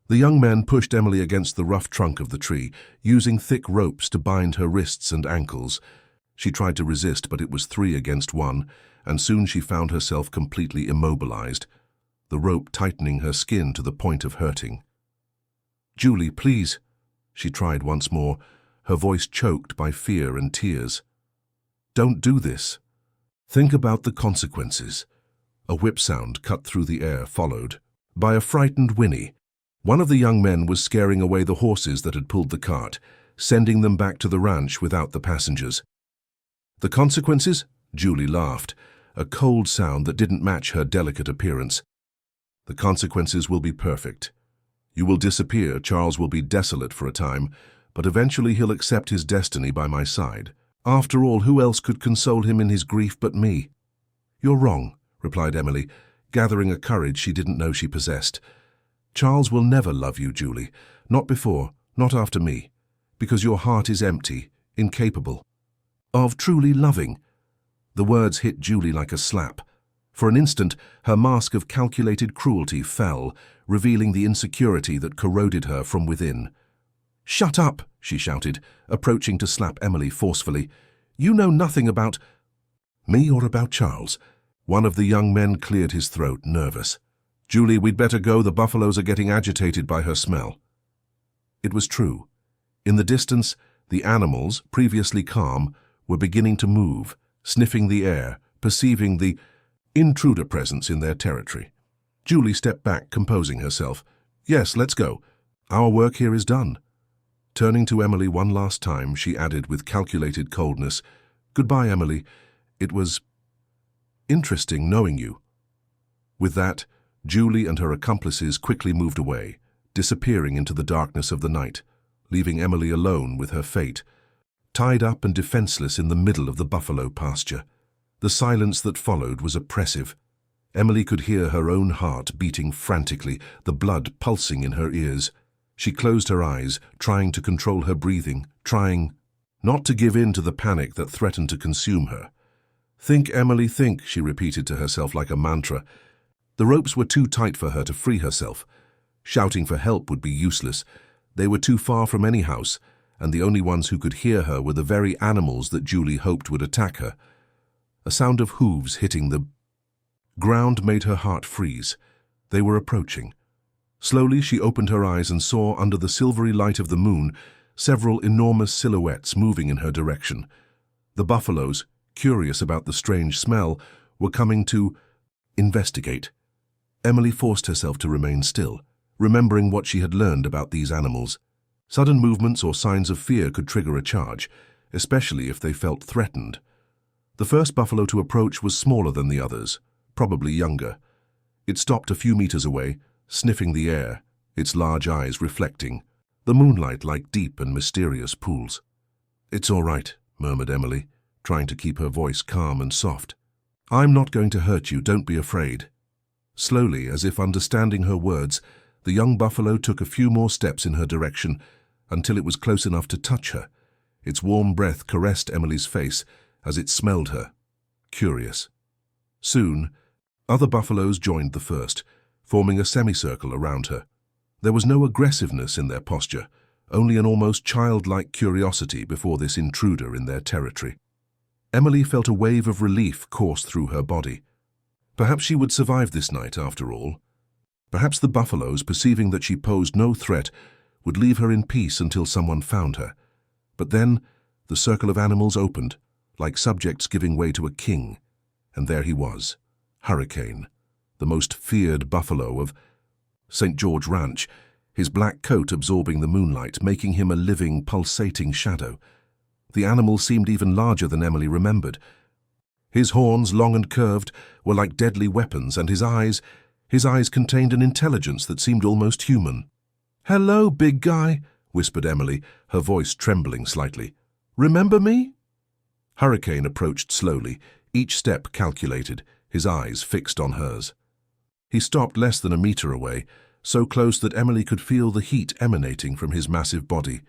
The young men pushed Emily against the rough trunk of the tree, using thick ropes to bind her wrists and ankles. She tried to resist, but it was 3 against 1, and soon she found herself completely immobilized, the rope tightening her skin to the point of hurting. "Julie, please," she tried once more, her voice choked by fear and tears. "Don't do this. Think about the consequences." A whip sound cut through the air, followed by a frightened whinny. One of the young men was scaring away the horses that had pulled the cart, sending them back to the ranch without the passengers. "The consequences?" Julie laughed, a cold sound that didn't match her delicate appearance. "The consequences will be perfect. You will disappear, Charles will be desolate for a time, but eventually he'll accept his destiny by my side. After all, who else could console him in his grief but me?" "You're wrong," replied Emily, gathering a courage she didn't know she possessed. "Charles will never love you, Julie. Not before, not after me. Because your heart is empty, incapable of truly loving." The words hit Julie like a slap. For an instant, her mask of calculated cruelty fell, revealing the insecurity that corroded her from within. "Shut up," she shouted, approaching to slap Emily forcefully. "You know nothing about—" "Me or about Charles?" One of the young men cleared his throat, nervous. "Julie, we'd better go. The buffaloes are getting agitated by her smell." It was true. In the distance, the animals, previously calm, were beginning to move, sniffing the air, perceiving the intruder presence in their territory. Julie stepped back, composing herself. "Yes, let's go. Our work here is done." Turning to Emily one last time, she added with calculated coldness, "Goodbye, Emily. It was interesting knowing you." With that, Julie and her accomplices quickly moved away, disappearing into the darkness of the night, leaving Emily alone with her fate, tied up and defenseless in the middle of the buffalo pasture. The silence that followed was oppressive. Emily could hear her own heart beating frantically, the blood pulsing in her ears. She closed her eyes, trying to control her breathing, trying not to give in to the panic that threatened to consume her. "Think, Emily, think," she repeated to herself like a mantra. The ropes were too tight for her to free herself. Shouting for help would be useless. They were too far from any house, and the only ones who could hear her were the very animals that Julie hoped would attack her. A sound of hooves hitting the ground made her heart freeze. They were approaching. Slowly she opened her eyes and saw, under the silvery light of the moon, several enormous silhouettes moving in her direction. The buffaloes, curious about the strange smell, were coming to investigate. Emily forced herself to remain still, remembering what she had learned about these animals. Sudden movements or signs of fear could trigger a charge, especially if they felt threatened. The first buffalo to approach was smaller than the others, probably younger. It stopped a few meters away, sniffing the air, its large eyes reflecting the moonlight like deep and mysterious pools. "It's all right," murmured Emily, trying to keep her voice calm and soft. "I'm not going to hurt you, don't be afraid." Slowly, as if understanding her words, the young buffalo took a few more steps in her direction until it was close enough to touch her. Its warm breath caressed Emily's face as it smelled her, curious. Soon, other buffaloes joined the first, forming a semicircle around her. There was no aggressiveness in their posture, only an almost childlike curiosity before this intruder in their territory. Emily felt a wave of relief course through her body. Perhaps she would survive this night after all. Perhaps the buffaloes, perceiving that she posed no threat, would leave her in peace until someone found her. But then, the circle of animals opened, like subjects giving way to a king, and there he was, Hurricane, the most feared buffalo of St. George Ranch, his black coat absorbing the moonlight, making him a living, pulsating shadow. The animal seemed even larger than Emily remembered. His horns, long and curved, were like deadly weapons, and his eyes contained an intelligence that seemed almost human. "Hello, big guy," whispered Emily, her voice trembling slightly. "Remember me?" Hurricane approached slowly, each step calculated, his eyes fixed on hers. He stopped less than a meter away, so close that Emily could feel the heat emanating from his massive body.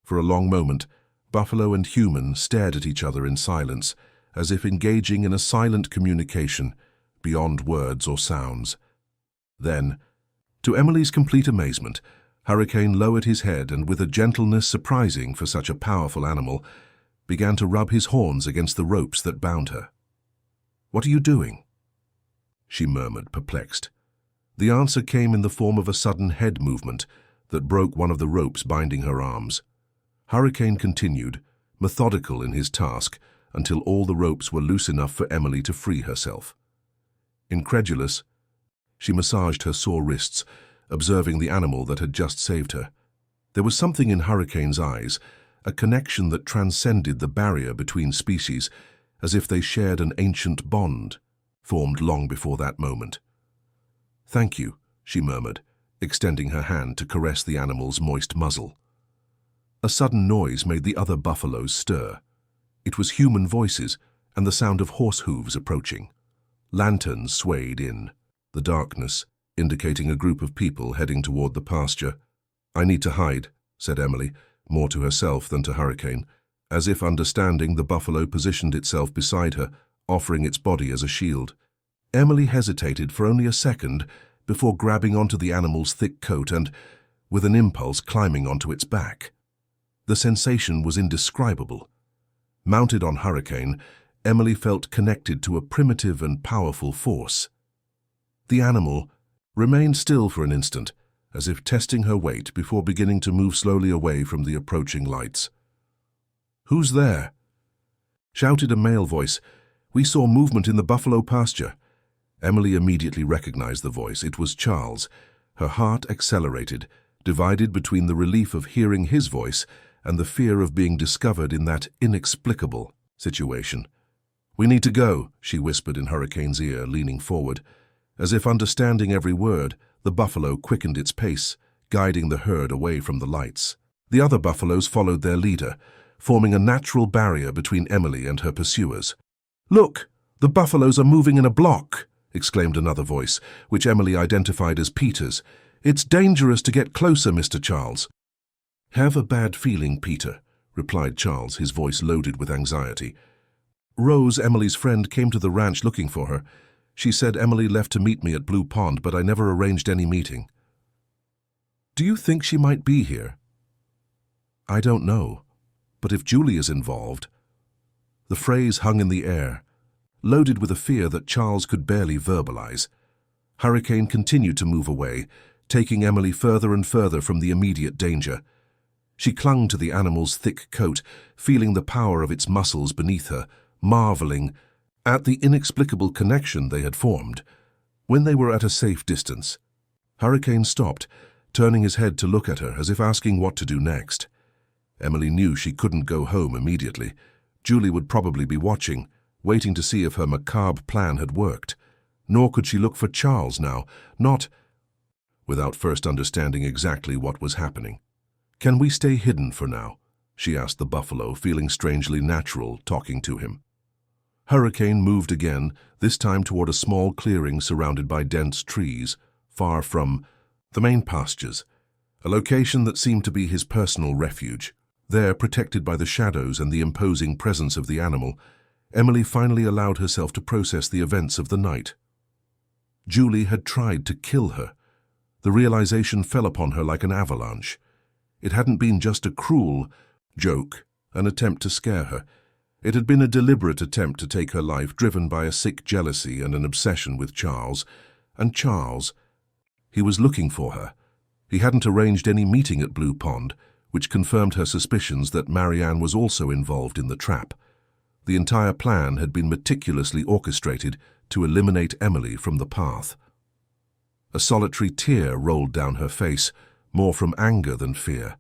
For a long moment, buffalo and human stared at each other in silence, as if engaging in a silent communication beyond words or sounds. Then, to Emily's complete amazement, Hurricane lowered his head and, with a gentleness surprising for such a powerful animal, began to rub his horns against the ropes that bound her. "What are you doing?" she murmured, perplexed. The answer came in the form of a sudden head movement that broke one of the ropes binding her arms. Hurricane continued, methodical in his task, until all the ropes were loose enough for Emily to free herself. Incredulous, she massaged her sore wrists, observing the animal that had just saved her. There was something in Hurricane's eyes, a connection that transcended the barrier between species, as if they shared an ancient bond, formed long before that moment. "Thank you," she murmured, extending her hand to caress the animal's moist muzzle. A sudden noise made the other buffaloes stir. It was human voices and the sound of horse hooves approaching. Lanterns swayed in the darkness, indicating a group of people heading toward the pasture. "I need to hide," said Emily, more to herself than to Hurricane. As if understanding, the buffalo positioned itself beside her, offering its body as a shield. Emily hesitated for only a second before grabbing onto the animal's thick coat and, with an impulse, climbing onto its back. The sensation was indescribable. Mounted on Hurricane, Emily felt connected to a primitive and powerful force. The animal remained still for an instant, as if testing her weight before beginning to move slowly away from the approaching lights. "Who's there?" shouted a male voice. "We saw movement in the buffalo pasture." Emily immediately recognized the voice. It was Charles. Her heart accelerated, divided between the relief of hearing his voice and the fear of being discovered in that inexplicable situation. "We need to go," she whispered in Hurricane's ear, leaning forward. As if understanding every word, the buffalo quickened its pace, guiding the herd away from the lights. The other buffaloes followed their leader, forming a natural barrier between Emily and her pursuers. "Look, the buffaloes are moving in a block," exclaimed another voice, which Emily identified as Peter's. "It's dangerous to get closer, Mr. Charles." "Have a bad feeling, Peter," replied Charles, his voice loaded with anxiety. "Rose, Emily's friend, came to the ranch looking for her. She said Emily left to meet me at Blue Pond, but I never arranged any meeting." "Do you think she might be here?" "I don't know, but if Julie is involved—" The phrase hung in the air, loaded with a fear that Charles could barely verbalize. Hurricane continued to move away, taking Emily further and further from the immediate danger. She clung to the animal's thick coat, feeling the power of its muscles beneath her, marveling at the inexplicable connection they had formed. When they were at a safe distance, Hurricane stopped, turning his head to look at her as if asking what to do next. Emily knew she couldn't go home immediately. Julie would probably be watching, waiting to see if her macabre plan had worked. Nor could she look for Charles now, not without first understanding exactly what was happening. "Can we stay hidden for now?" she asked the buffalo, feeling strangely natural talking to him. Hurricane moved again, this time toward a small clearing surrounded by dense trees, far from the main pastures, a location that seemed to be his personal refuge. There, protected by the shadows and the imposing presence of the animal, Emily finally allowed herself to process the events of the night. Julie had tried to kill her. The realization fell upon her like an avalanche. It hadn't been just a cruel joke, an attempt to scare her. It had been a deliberate attempt to take her life, driven by a sick jealousy and an obsession with Charles. And Charles, he was looking for her. He hadn't arranged any meeting at Blue Pond, which confirmed her suspicions that Marianne was also involved in the trap. The entire plan had been meticulously orchestrated to eliminate Emily from the path. A solitary tear rolled down her face, more from anger than fear.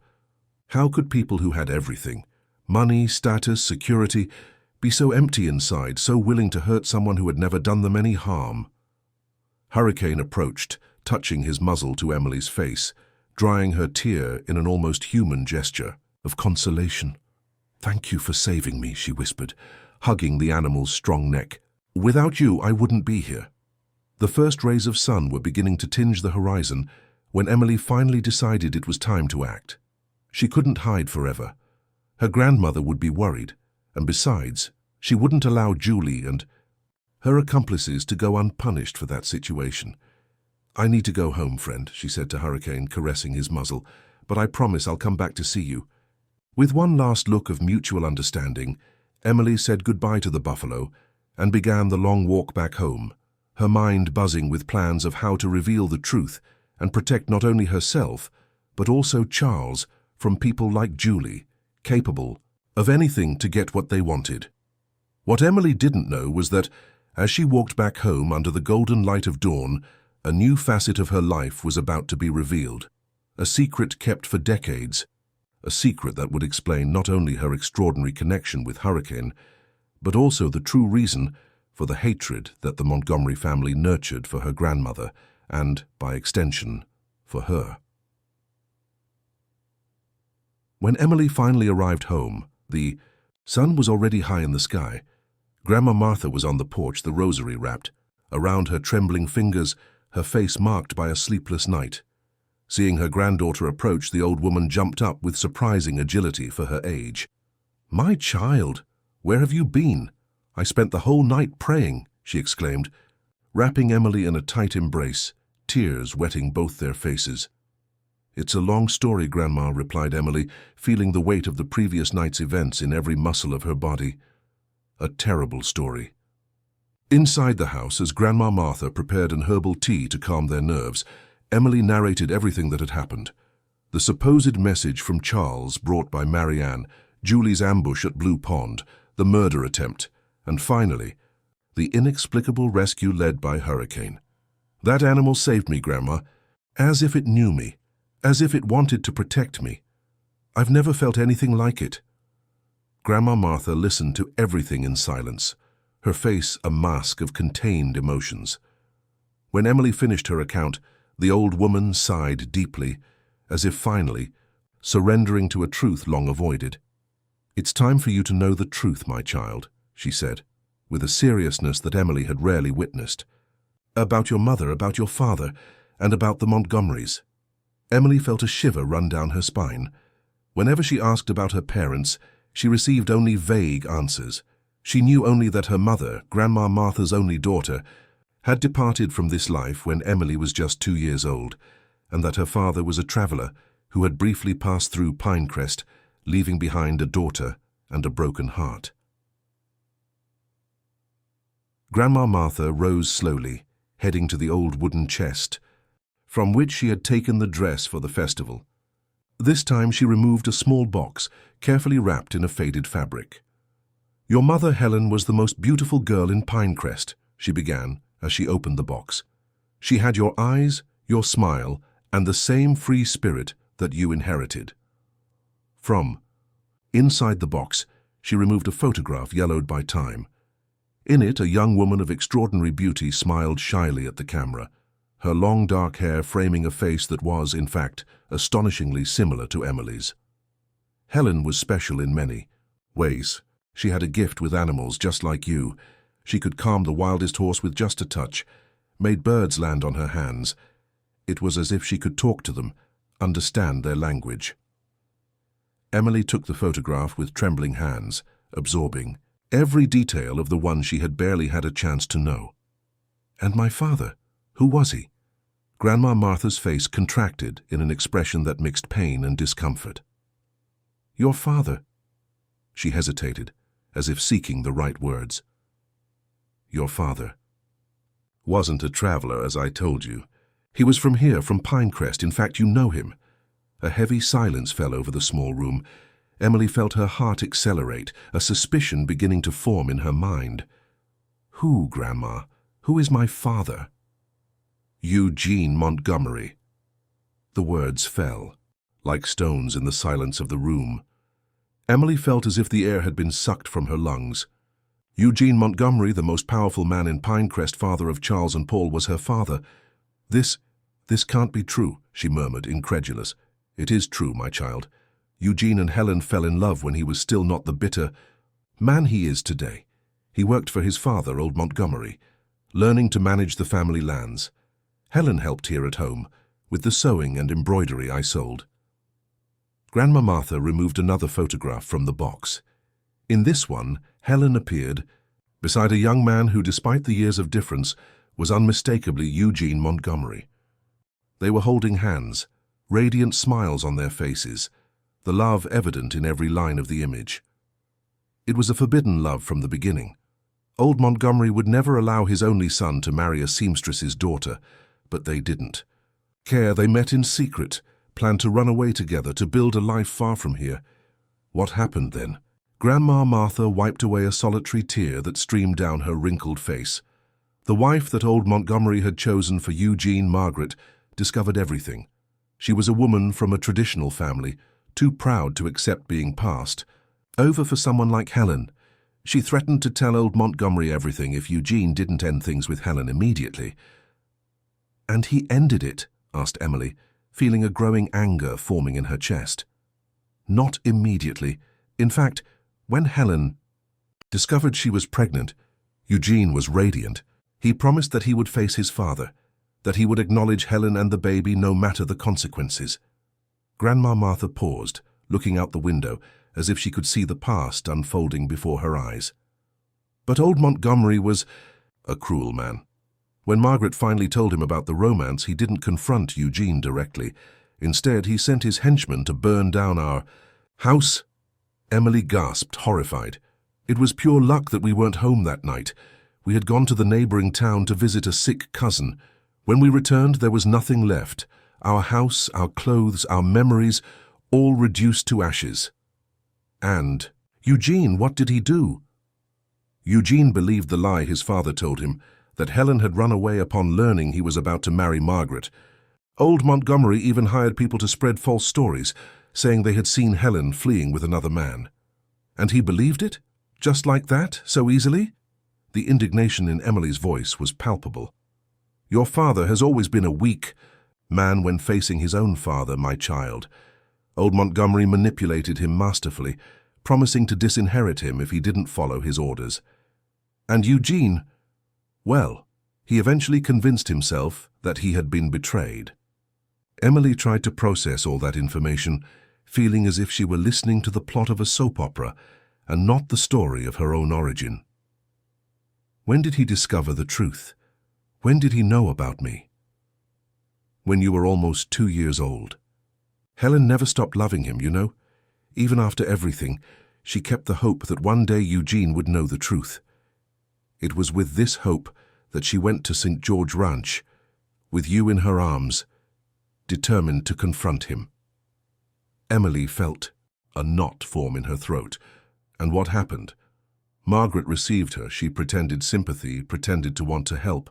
How could people who had everything, money, status, security, be so empty inside, so willing to hurt someone who had never done them any harm? Hurricane approached, touching his muzzle to Emily's face, drying her tear in an almost human gesture of consolation. "Thank you for saving me," she whispered, hugging the animal's strong neck. "Without you, I wouldn't be here." The first rays of sun were beginning to tinge the horizon when Emily finally decided it was time to act. She couldn't hide forever. Her grandmother would be worried, and besides, she wouldn't allow Julie and her accomplices to go unpunished for that situation. "I need to go home, friend," she said to Hurricane, caressing his muzzle, "but I promise I'll come back to see you." With one last look of mutual understanding, Emily said goodbye to the buffalo and began the long walk back home, her mind buzzing with plans of how to reveal the truth and protect not only herself, but also Charles from people like Julie, capable of anything to get what they wanted. What Emily didn't know was that, as she walked back home under the golden light of dawn, a new facet of her life was about to be revealed, a secret kept for decades, a secret that would explain not only her extraordinary connection with Hurricane, but also the true reason for the hatred that the Montgomery family nurtured for her grandmother and, by extension, for her. When Emily finally arrived home, the sun was already high in the sky. Grandma Martha was on the porch, the rosary wrapped. Around her trembling fingers, her face marked by a sleepless night. Seeing her granddaughter approach, the old woman jumped up with surprising agility for her age. "My child, where have you been? I spent the whole night praying," she exclaimed, wrapping Emily in a tight embrace, tears wetting both their faces. "It's a long story, Grandma," replied Emily, feeling the weight of the previous night's events in every muscle of her body. A terrible story. Inside the house, as Grandma Martha prepared an herbal tea to calm their nerves, Emily narrated everything that had happened. The supposed message from Charles brought by Marianne, Julie's ambush at Blue Pond, the murder attempt, and finally, the inexplicable rescue led by Hurricane. "That animal saved me, Grandma, as if it knew me, as if it wanted to protect me. I've never felt anything like it." Grandma Martha listened to everything in silence, her face a mask of contained emotions. When Emily finished her account, the old woman sighed deeply, as if finally surrendering to a truth long avoided. "It's time for you to know the truth, my child," she said, with a seriousness that Emily had rarely witnessed. "About your mother, about your father, and about the Montgomerys." Emily felt a shiver run down her spine. Whenever she asked about her parents, she received only vague answers. She knew only that her mother, Grandma Martha's only daughter, had departed from this life when Emily was just 2 years old, and that her father was a traveler who had briefly passed through Pinecrest, leaving behind a daughter and a broken heart. Grandma Martha rose slowly, heading to the old wooden chest, from which she had taken the dress for the festival. This time she removed a small box, carefully wrapped in a faded fabric. "Your mother, Helen, was the most beautiful girl in Pinecrest," she began as she opened the box. "She had your eyes, your smile, and the same free spirit that you inherited. From inside the box, she removed a photograph yellowed by time. In it, a young woman of extraordinary beauty smiled shyly at the camera, her long dark hair framing a face that was, in fact, astonishingly similar to Emily's. Helen was special in many ways. She had a gift with animals just like you. She could calm the wildest horse with just a touch, made birds land on her hands. It was as if she could talk to them, understand their language. Emily took the photograph with trembling hands, absorbing every detail of the one she had barely had a chance to know. And my father, who was he? Grandma Martha's face contracted in an expression that mixed pain and discomfort. Your father? She hesitated, as if seeking the right words. Your father wasn't a traveler, as I told you. He was from here, from Pinecrest. In fact, you know him. A heavy silence fell over the small room. Emily felt her heart accelerate, a suspicion beginning to form in her mind. Who, Grandma? Who is my father? Eugene Montgomery. The words fell, like stones in the silence of the room. Emily felt as if the air had been sucked from her lungs. Eugene Montgomery, the most powerful man in Pinecrest, father of Charles and Paul, was her father. This can't be true, she murmured, incredulous. It is true, my child. Eugene and Helen fell in love when he was still not the bitter man he is today. He worked for his father, old Montgomery, learning to manage the family lands. Helen helped here at home, with the sewing and embroidery I sold. Grandma Martha removed another photograph from the box. In this one, Helen appeared beside a young man who, despite the years of difference, was unmistakably Eugene Montgomery. They were holding hands, radiant smiles on their faces, the love evident in every line of the image. It was a forbidden love from the beginning. Old Montgomery would never allow his only son to marry a seamstress's daughter, but they didn't. They met in secret, planned to run away together, to build a life far from here. What happened then? Grandma Martha wiped away a solitary tear that streamed down her wrinkled face. The wife that old Montgomery had chosen for Eugene, Margaret, discovered everything. She was a woman from a traditional family, too proud to accept being passed over for someone like Helen. She threatened to tell old Montgomery everything if Eugene didn't end things with Helen immediately. And he ended it? Asked Emily, feeling a growing anger forming in her chest. Not immediately. In fact, when Helen discovered she was pregnant, Eugene was radiant. He promised that he would face his father, that he would acknowledge Helen and the baby no matter the consequences. Grandma Martha paused, looking out the window, as if she could see the past unfolding before her eyes. But old Montgomery was a cruel man. When Margaret finally told him about the romance, he didn't confront Eugene directly. Instead, he sent his henchmen to burn down our house. Emily gasped, horrified. It was pure luck that we weren't home that night. We had gone to the neighboring town to visit a sick cousin. When we returned, there was nothing left. Our house, our clothes, our memories, all reduced to ashes. And Eugene, what did he do? Eugene believed the lie his father told him, that Helen had run away upon learning he was about to marry Margaret. Old Montgomery even hired people to spread false stories, saying they had seen Helen fleeing with another man. And he believed it? Just like that, so easily? The indignation in Emily's voice was palpable. Your father has always been a weak man when facing his own father, my child. Old Montgomery manipulated him masterfully, promising to disinherit him if he didn't follow his orders. And Eugene, well, he eventually convinced himself that he had been betrayed. Emily tried to process all that information, feeling as if she were listening to the plot of a soap opera and not the story of her own origin. When did he discover the truth? When did he know about me? When you were almost 2 years old. Helen never stopped loving him, you know. Even after everything, she kept the hope that one day Eugene would know the truth. It was with this hope that she went to St. George Ranch, with you in her arms, determined to confront him. Emily felt a knot form in her throat. And what happened? Margaret received her. She pretended sympathy, pretended to want to help,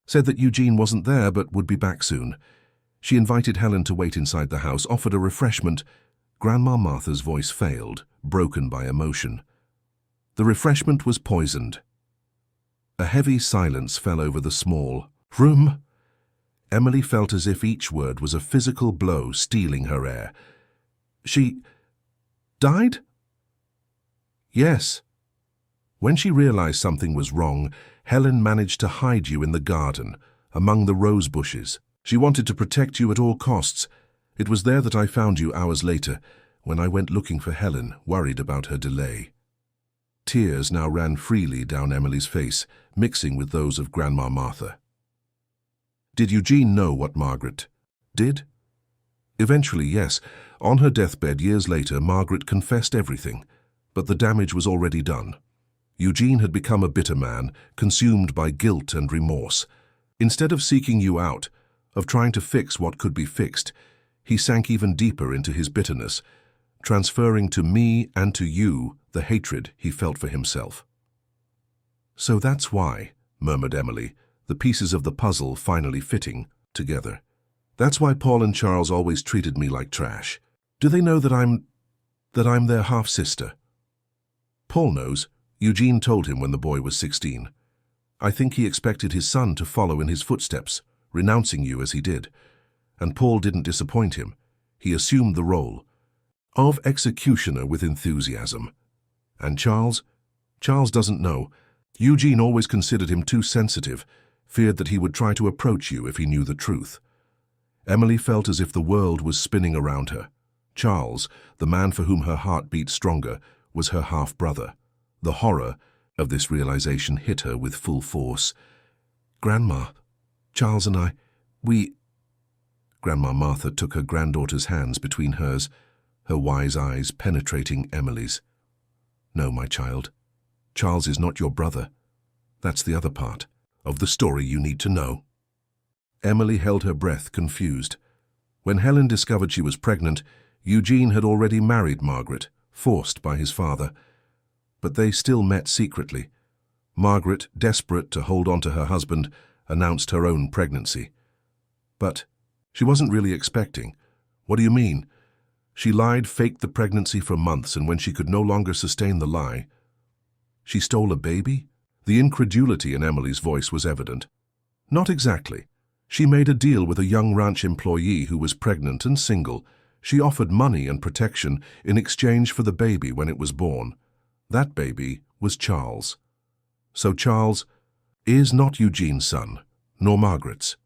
said that Eugene wasn't there but would be back soon. She invited Helen to wait inside the house, offered a refreshment. Grandma Martha's voice failed, broken by emotion. The refreshment was poisoned. A heavy silence fell over the small room. Emily felt as if each word was a physical blow stealing her air. She died? Yes. When she realized something was wrong, Helen managed to hide you in the garden, among the rose bushes. She wanted to protect you at all costs. It was there that I found you hours later, when I went looking for Helen, worried about her delay. Tears now ran freely down Emily's face, mixing with those of Grandma Martha. Did Eugene know what Margaret did? Eventually, yes. On her deathbed years later, Margaret confessed everything, but the damage was already done. Eugene had become a bitter man, consumed by guilt and remorse. Instead of seeking you out, of trying to fix what could be fixed, he sank even deeper into his bitterness, transferring to me and to you the hatred he felt for himself. So that's why, murmured Emily, the pieces of the puzzle finally fitting together. That's why Paul and Charles always treated me like trash. Do they know that I'm their half-sister? Paul knows. Eugene told him when the boy was 16. I think he expected his son to follow in his footsteps, renouncing you as he did. And Paul didn't disappoint him. He assumed the role of executioner with enthusiasm. And Charles doesn't know. Eugene always considered him too sensitive, feared that he would try to approach you if he knew the truth. Emily felt as if the world was spinning around her. Charles, the man for whom her heart beat stronger, was her half-brother. The horror of this realization hit her with full force. Grandma, Charles and I, Grandma Martha took her granddaughter's hands between hers, her wise eyes penetrating Emily's. No, my child. Charles is not your brother. That's the other part of the story you need to know. Emily held her breath, confused. When Helen discovered she was pregnant, Eugene had already married Margaret, forced by his father. But they still met secretly. Margaret, desperate to hold on to her husband, announced her own pregnancy. But she wasn't really expecting. What do you mean? She lied, faked the pregnancy for months, and when she could no longer sustain the lie, she stole a baby? The incredulity in Emily's voice was evident. Not exactly. She made a deal with a young ranch employee who was pregnant and single. She offered money and protection in exchange for the baby when it was born. That baby was Charles. So Charles is not Eugene's son, nor Margaret's.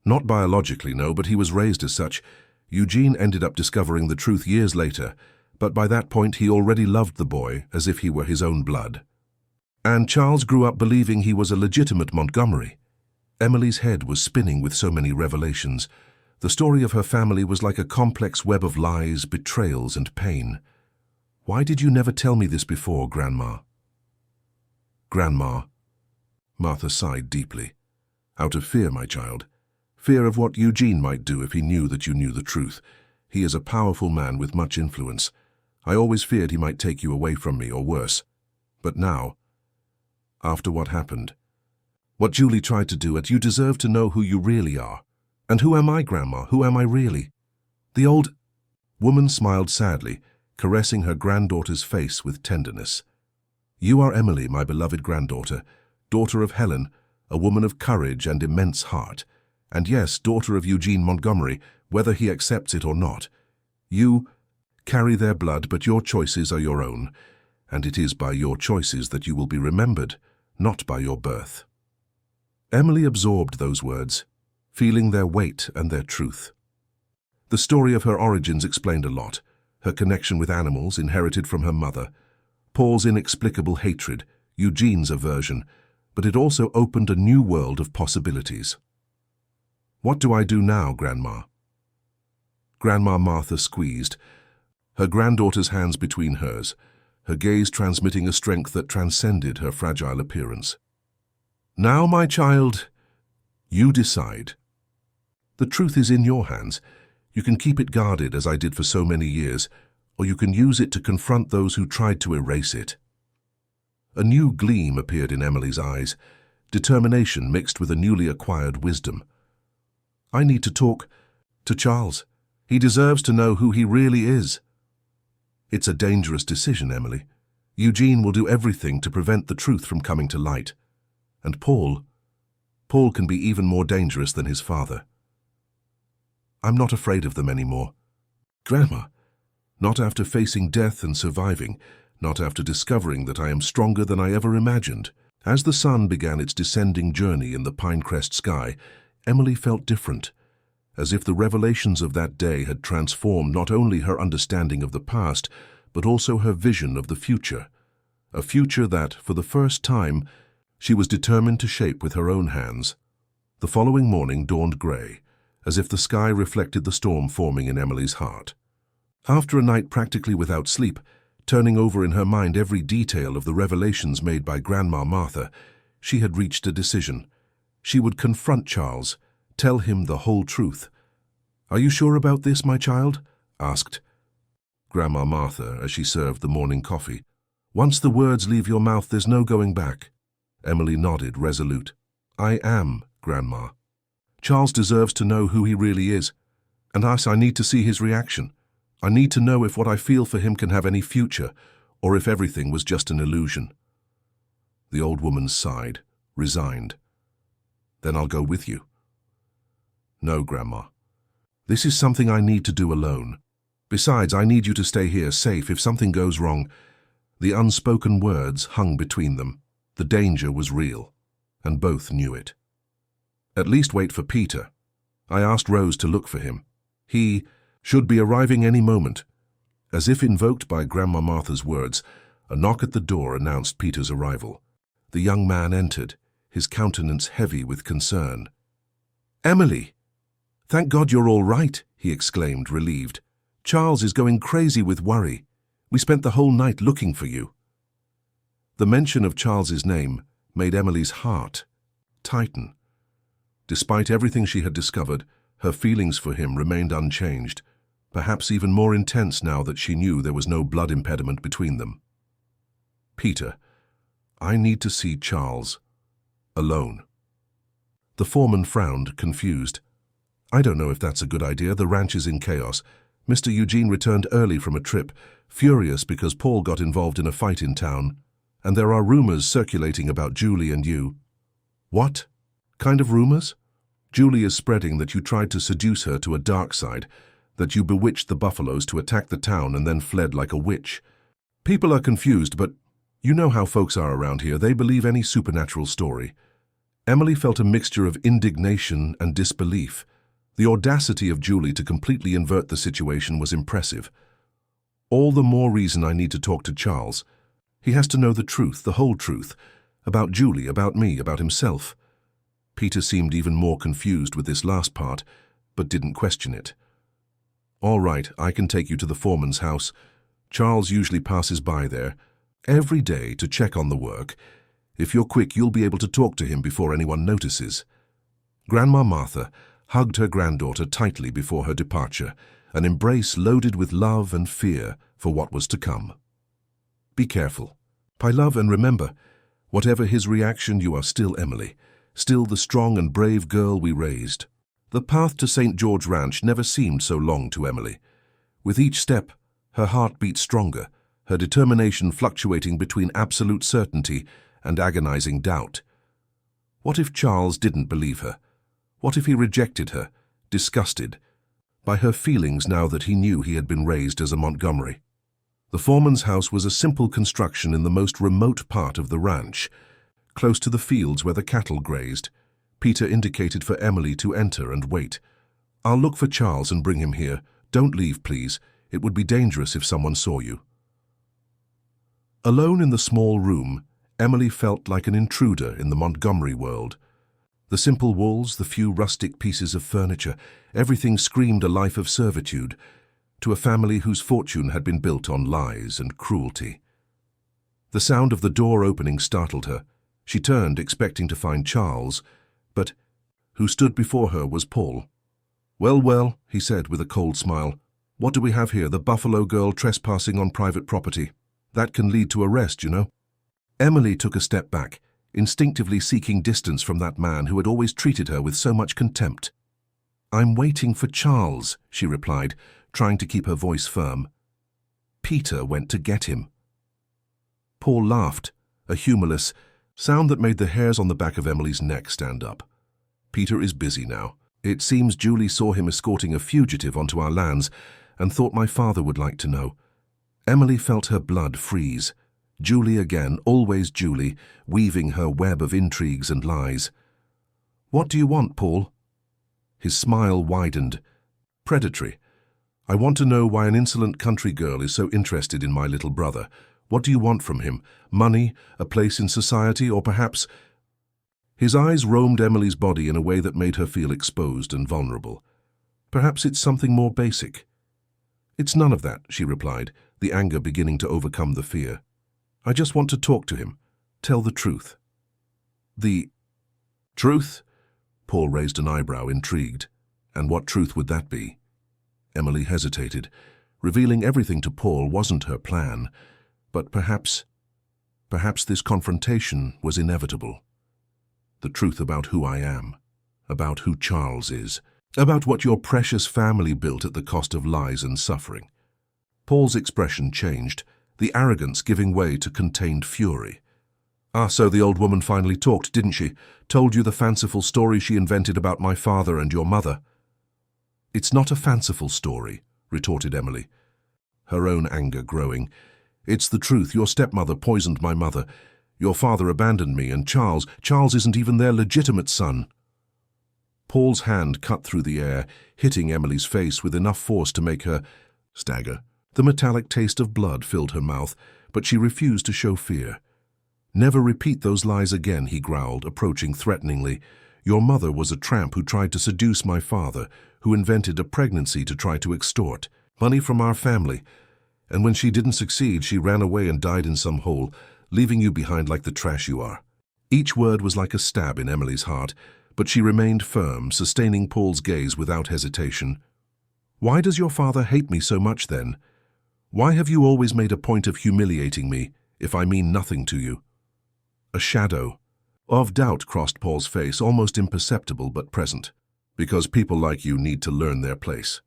Not biologically, no, but he was raised as such. Eugene ended up discovering the truth years later, but by that point he already loved the boy as if he were his own blood. And Charles grew up believing he was a legitimate Montgomery. Emily's head was spinning with so many revelations. The story of her family was like a complex web of lies, betrayals, and pain. Why did you never tell me this before, Grandma? Grandma. Martha sighed deeply. Out of fear, my child. Fear of what Eugene might do if he knew that you knew the truth. He is a powerful man with much influence. I always feared he might take you away from me, or worse. But now, after what happened, what Julie tried to do, you deserve to know who you really are. And who am I, Grandma? Who am I really? The old woman smiled sadly, caressing her granddaughter's face with tenderness. You are Emily, my beloved granddaughter, daughter of Helen, a woman of courage and immense heart, and yes, daughter of Eugene Montgomery, whether he accepts it or not. You carry their blood, but your choices are your own, and it is by your choices that you will be remembered, not by your birth. Emily absorbed those words, feeling their weight and their truth. The story of her origins explained a lot. Her connection with animals inherited from her mother, Paul's inexplicable hatred, Eugene's aversion, but it also opened a new world of possibilities. What do I do now, Grandma? Grandma Martha squeezed, her granddaughter's hands between hers, her gaze transmitting a strength that transcended her fragile appearance. Now, my child, you decide. The truth is in your hands. You can keep it guarded, as I did for so many years, or you can use it to confront those who tried to erase it. A new gleam appeared in Emily's eyes, determination mixed with a newly acquired wisdom. I need to talk To Charles. He deserves to know who he really is. It's a dangerous decision, Emily. Eugene will do everything to prevent the truth from coming to light. And Paul can be even more dangerous than his father. I'm not afraid of them anymore. Grandma, not after facing death and surviving, not after discovering that I am stronger than I ever imagined. As the sun began its descending journey in the Pinecrest sky, Emily felt different, as if the revelations of that day had transformed not only her understanding of the past, but also her vision of the future. A future that, for the first time, she was determined to shape with her own hands. The following morning dawned grey, as if the sky reflected the storm forming in Emily's heart. After a night practically without sleep, turning over in her mind every detail of the revelations made by Grandma Martha, she had reached a decision. She would confront Charles, tell him the whole truth. "Are you sure about this, my child?" asked Grandma Martha as she served the morning coffee. "Once the words leave your mouth, there's no going back." Emily nodded, resolute. "I am, Grandma. Charles deserves to know who he really is, and I need to see his reaction. I need to know if what I feel for him can have any future, or if everything was just an illusion." The old woman sighed, resigned. "Then I'll go with you." "No, Grandma. This is something I need to do alone. Besides, I need you to stay here safe if something goes wrong." The unspoken words hung between them. The danger was real, and both knew it. "At least wait for Peter. I asked Rose to look for him. He should be arriving any moment." As if invoked by Grandma Martha's words, a knock at the door announced Peter's arrival. The young man entered, his countenance heavy with concern. "Emily! Thank God you're all right," he exclaimed, relieved. "Charles is going crazy with worry. We spent the whole night looking for you." The mention of Charles's name made Emily's heart tighten. Despite everything she had discovered, her feelings for him remained unchanged, perhaps even more intense now that she knew there was no blood impediment between them. "Peter, I need to see Charles. Alone." The foreman frowned, confused. "I don't know if that's a good idea. The ranch is in chaos. Mr. Eugene returned early from a trip, furious because Paul got involved in a fight in town, and there are rumors circulating about Julie and you." "What kind of rumors?" "Julie is spreading that you tried to seduce her to a dark side, that you bewitched the buffaloes to attack the town and then fled like a witch. People are confused, but you know how folks are around here. They believe any supernatural story." Emily felt a mixture of indignation and disbelief. The audacity of Julie to completely invert the situation was impressive. "All the more reason I need to talk to Charles. He has to know the truth, the whole truth, about Julie, about me, about himself." Peter seemed even more confused with this last part, but didn't question it. "All right, I can take you to the foreman's house. Charles usually passes by there every day to check on the work. If you're quick, you'll be able to talk to him before anyone notices." Grandma Martha hugged her granddaughter tightly before her departure, an embrace loaded with love and fear for what was to come. "Be careful. My love, and remember, whatever his reaction, you are still Emily, still the strong and brave girl we raised." The path to St. George Ranch never seemed so long to Emily. With each step, her heart beat stronger, her determination fluctuating between absolute certainty and agonizing doubt. What if Charles didn't believe her? What if he rejected her, disgusted by her feelings now that he knew he had been raised as a Montgomery? The foreman's house was a simple construction in the most remote part of the ranch, close to the fields where the cattle grazed. Peter indicated for Emily to enter and wait. "I'll look for Charles and bring him here. Don't leave, please. It would be dangerous if someone saw you." Alone in the small room, Emily felt like an intruder in the Montgomery world. The simple walls, the few rustic pieces of furniture, everything screamed a life of servitude to a family whose fortune had been built on lies and cruelty. The sound of the door opening startled her. She turned, expecting to find Charles, but who stood before her was Paul. "Well, well," he said with a cold smile. "What do we have here? The Buffalo girl trespassing on private property. That can lead to arrest, you know." Emily took a step back, instinctively seeking distance from that man who had always treated her with so much contempt. I'm waiting for Charles, she replied, trying to keep her voice firm. Peter went to get him. Paul laughed, a humorless sound that made the hairs on the back of Emily's neck stand up. Peter is busy now. It seems Julie saw him escorting a fugitive onto our lands and thought my father would like to know. Emily felt her blood freeze. Julie again, always Julie, weaving her web of intrigues and lies. What do you want, Paul? His smile widened. Predatory. I want to know why an insolent country girl is so interested in my little brother. What do you want from him? Money, a place in society, or perhaps... His eyes roamed Emily's body in a way that made her feel exposed and vulnerable. Perhaps it's something more basic. It's none of that, she replied, the anger beginning to overcome the fear. I just want to talk to him. Tell the truth. The truth? Paul raised an eyebrow, intrigued. And what truth would that be? Emily hesitated. Revealing everything to Paul wasn't her plan, but perhaps this confrontation was inevitable. The truth about who I am, about who Charles is, about what your precious family built at the cost of lies and suffering. Paul's expression changed, the arrogance giving way to contained fury. Ah, so the old woman finally talked, didn't she? Told you the fanciful story she invented about my father and your mother. It's not a fanciful story, retorted Emily, her own anger growing. It's the truth. Your stepmother poisoned my mother. Your father abandoned me, and Charles isn't even their legitimate son. Paul's hand cut through the air, hitting Emily's face with enough force to make her stagger. The metallic taste of blood filled her mouth, but she refused to show fear. Never repeat those lies again, he growled, approaching threateningly. Your mother was a tramp who tried to seduce my father, who invented a pregnancy to try to extort money from our family. And when she didn't succeed, she ran away and died in some hole, leaving you behind like the trash you are. Each word was like a stab in Emily's heart, but she remained firm, sustaining Paul's gaze without hesitation. Why does your father hate me so much then? Why have you always made a point of humiliating me, if I mean nothing to you? A shadow of doubt crossed Paul's face, almost imperceptible but present. Because people like you need to learn their place.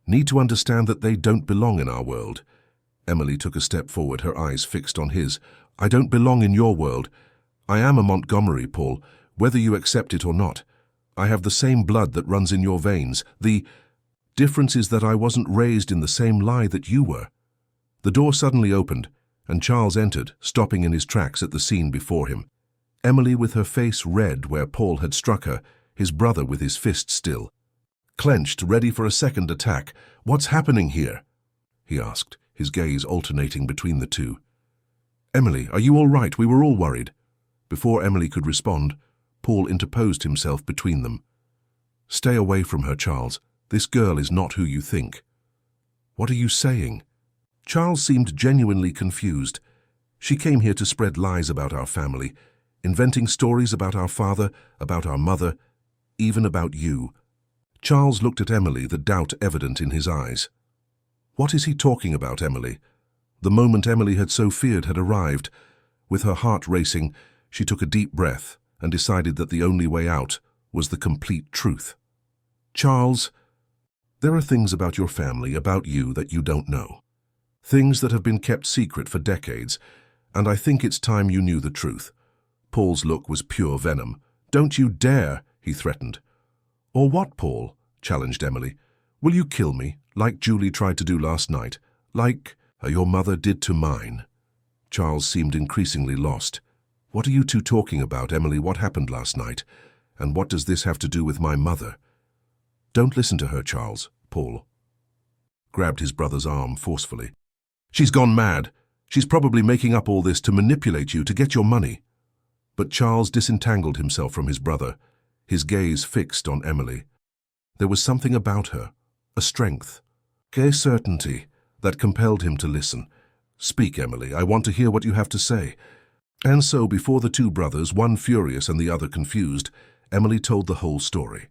Need to understand that they don't belong in our world. Emily took a step forward, her eyes fixed on his. I don't belong in your world. I am a Montgomery, Paul, whether you accept it or not. I have the same blood that runs in your veins. The difference is that I wasn't raised in the same lie that you were. The door suddenly opened, and Charles entered, stopping in his tracks at the scene before him. Emily with her face red where Paul had struck her, his brother with his fist still. Clenched, ready for a second attack. What's happening here? He asked, his gaze alternating between the two. Emily, are you all right? We were all worried. Before Emily could respond, Paul interposed himself between them. Stay away from her, Charles. This girl is not who you think. What are you saying? Charles seemed genuinely confused. She came here to spread lies about our family, inventing stories about our father, about our mother, even about you. Charles looked at Emily, the doubt evident in his eyes. What is he talking about, Emily? The moment Emily had so feared had arrived. With her heart racing, she took a deep breath and decided that the only way out was the complete truth. Charles, there are things about your family, about you, that you don't know. Things that have been kept secret for decades, and I think it's time you knew the truth. Paul's look was pure venom. Don't you dare, he threatened. Or what, Paul? Challenged Emily. Will you kill me, like Julie tried to do last night, like your mother did to mine? Charles seemed increasingly lost. What are you two talking about, Emily? What happened last night? And what does this have to do with my mother? Don't listen to her, Charles, Paul grabbed his brother's arm forcefully. She's gone mad. She's probably making up all this to manipulate you, to get your money. But Charles disentangled himself from his brother, his gaze fixed on Emily. There was something about her, a strength, a certainty, that compelled him to listen. Speak, Emily, I want to hear what you have to say. And so, before the two brothers, one furious and the other confused, Emily told the whole story.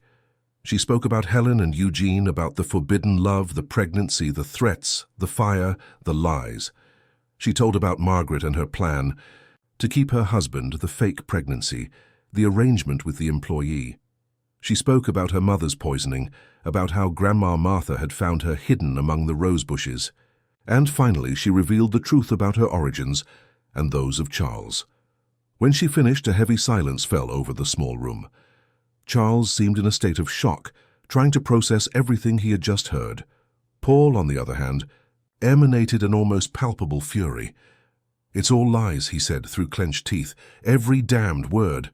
She spoke about Helen and Eugene, about the forbidden love, the pregnancy, the threats, the fire, the lies. She told about Margaret and her plan to keep her husband, the fake pregnancy, the arrangement with the employee. She spoke about her mother's poisoning, about how Grandma Martha had found her hidden among the rose bushes. And finally, she revealed the truth about her origins and those of Charles. When she finished, a heavy silence fell over the small room. Charles seemed in a state of shock, trying to process everything he had just heard. Paul, on the other hand, emanated an almost palpable fury. "It's all lies," he said through clenched teeth. "Every damned word."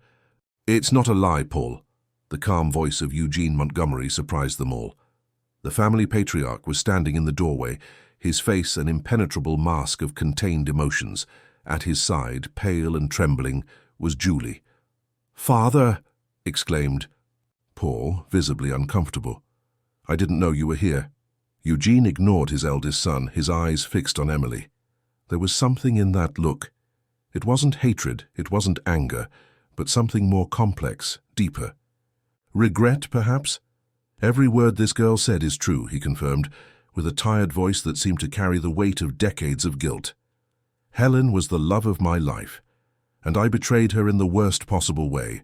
"It's not a lie, Paul." The calm voice of Eugene Montgomery surprised them all. The family patriarch was standing in the doorway, his face an impenetrable mask of contained emotions. At his side, pale and trembling, was Julie. "Father!" exclaimed Paul, visibly uncomfortable. "I didn't know you were here." Eugene ignored his eldest son, his eyes fixed on Emily. There was something in that look. It wasn't hatred, it wasn't anger, but something more complex, deeper. Regret, perhaps? "Every word this girl said is true," he confirmed, with a tired voice that seemed to carry the weight of decades of guilt. "Helen was the love of my life, and I betrayed her in the worst possible way,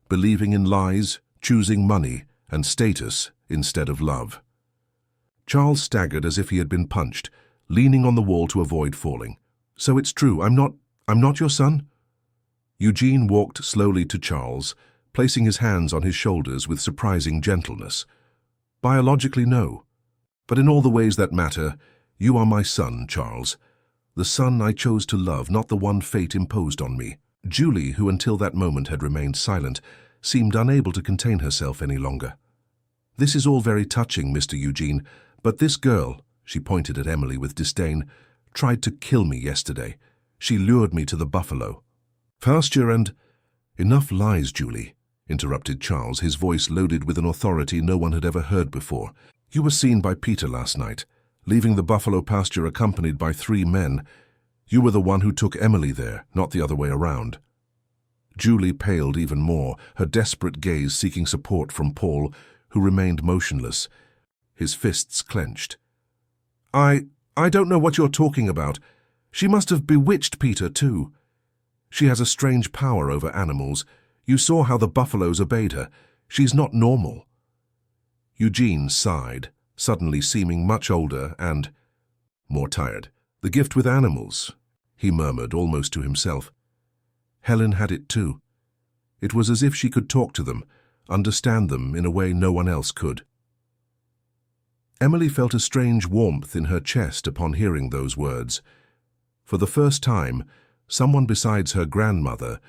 believing in lies, choosing money and status instead of love." Charles staggered as if he had been punched, leaning on the wall to avoid falling. "So it's true, I'm not your son?" Eugene walked slowly to Charles, placing his hands on his shoulders with surprising gentleness. "Biologically, no. But in all the ways that matter, you are my son, Charles. The son I chose to love, not the one fate imposed on me." Julie, who until that moment had remained silent, seemed unable to contain herself any longer. "This is all very touching, Mr. Eugene, but this girl," she pointed at Emily with disdain, "tried to kill me yesterday. She lured me to the buffalo." "Pasture and—" "Enough lies, Julie," interrupted Charles, his voice loaded with an authority no one had ever heard before. "You were seen by Peter last night, leaving the buffalo pasture accompanied by 3 men. You were the one who took Emily there, not the other way around." Julie paled even more, her desperate gaze seeking support from Paul, who remained motionless, his fists clenched. I don't know what you're talking about. She must have bewitched Peter too. She has a strange power over animals. You saw how the buffaloes obeyed her. She's not normal." Eugene sighed, suddenly seeming much older and more tired. "The gift with animals," he murmured almost to himself. "Helen had it too. It was as if she could talk to them, understand them in a way no one else could." Emily felt a strange warmth in her chest upon hearing those words. For the first time, someone besides her grandmother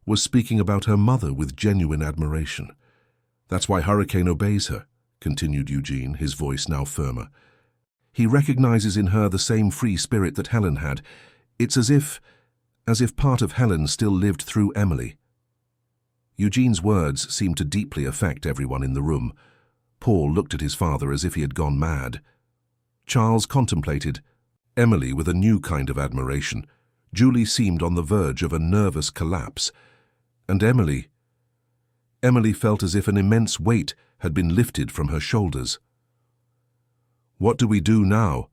was speaking about her mother with genuine admiration. "That's why Hurricane obeys her," continued Eugene, his voice now firmer. "He recognizes in her the same free spirit that Helen had. It's as if part of Helen still lived through Emily." Eugene's words seemed to deeply affect everyone in the room. Paul looked at his father as if he had gone mad. Charles contemplated Emily with a new kind of admiration. Julie seemed on the verge of a nervous collapse. And Emily felt as if an immense weight had been lifted from her shoulders. "What do we do now?"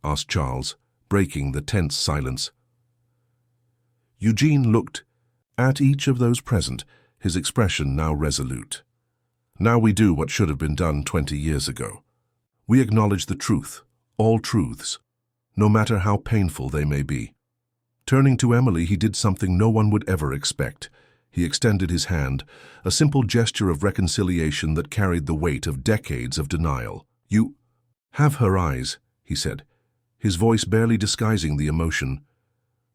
asked Charles, breaking the tense silence. Eugene looked at each of those present, his expression now resolute. "Now we do what should have been done 20 years ago. We acknowledge the truth, all truths, no matter how painful they may be." Turning to Emily, he did something no one would ever expect. He extended his hand, a simple gesture of reconciliation that carried the weight of decades of denial. "You have her eyes," he said, his voice barely disguising the emotion.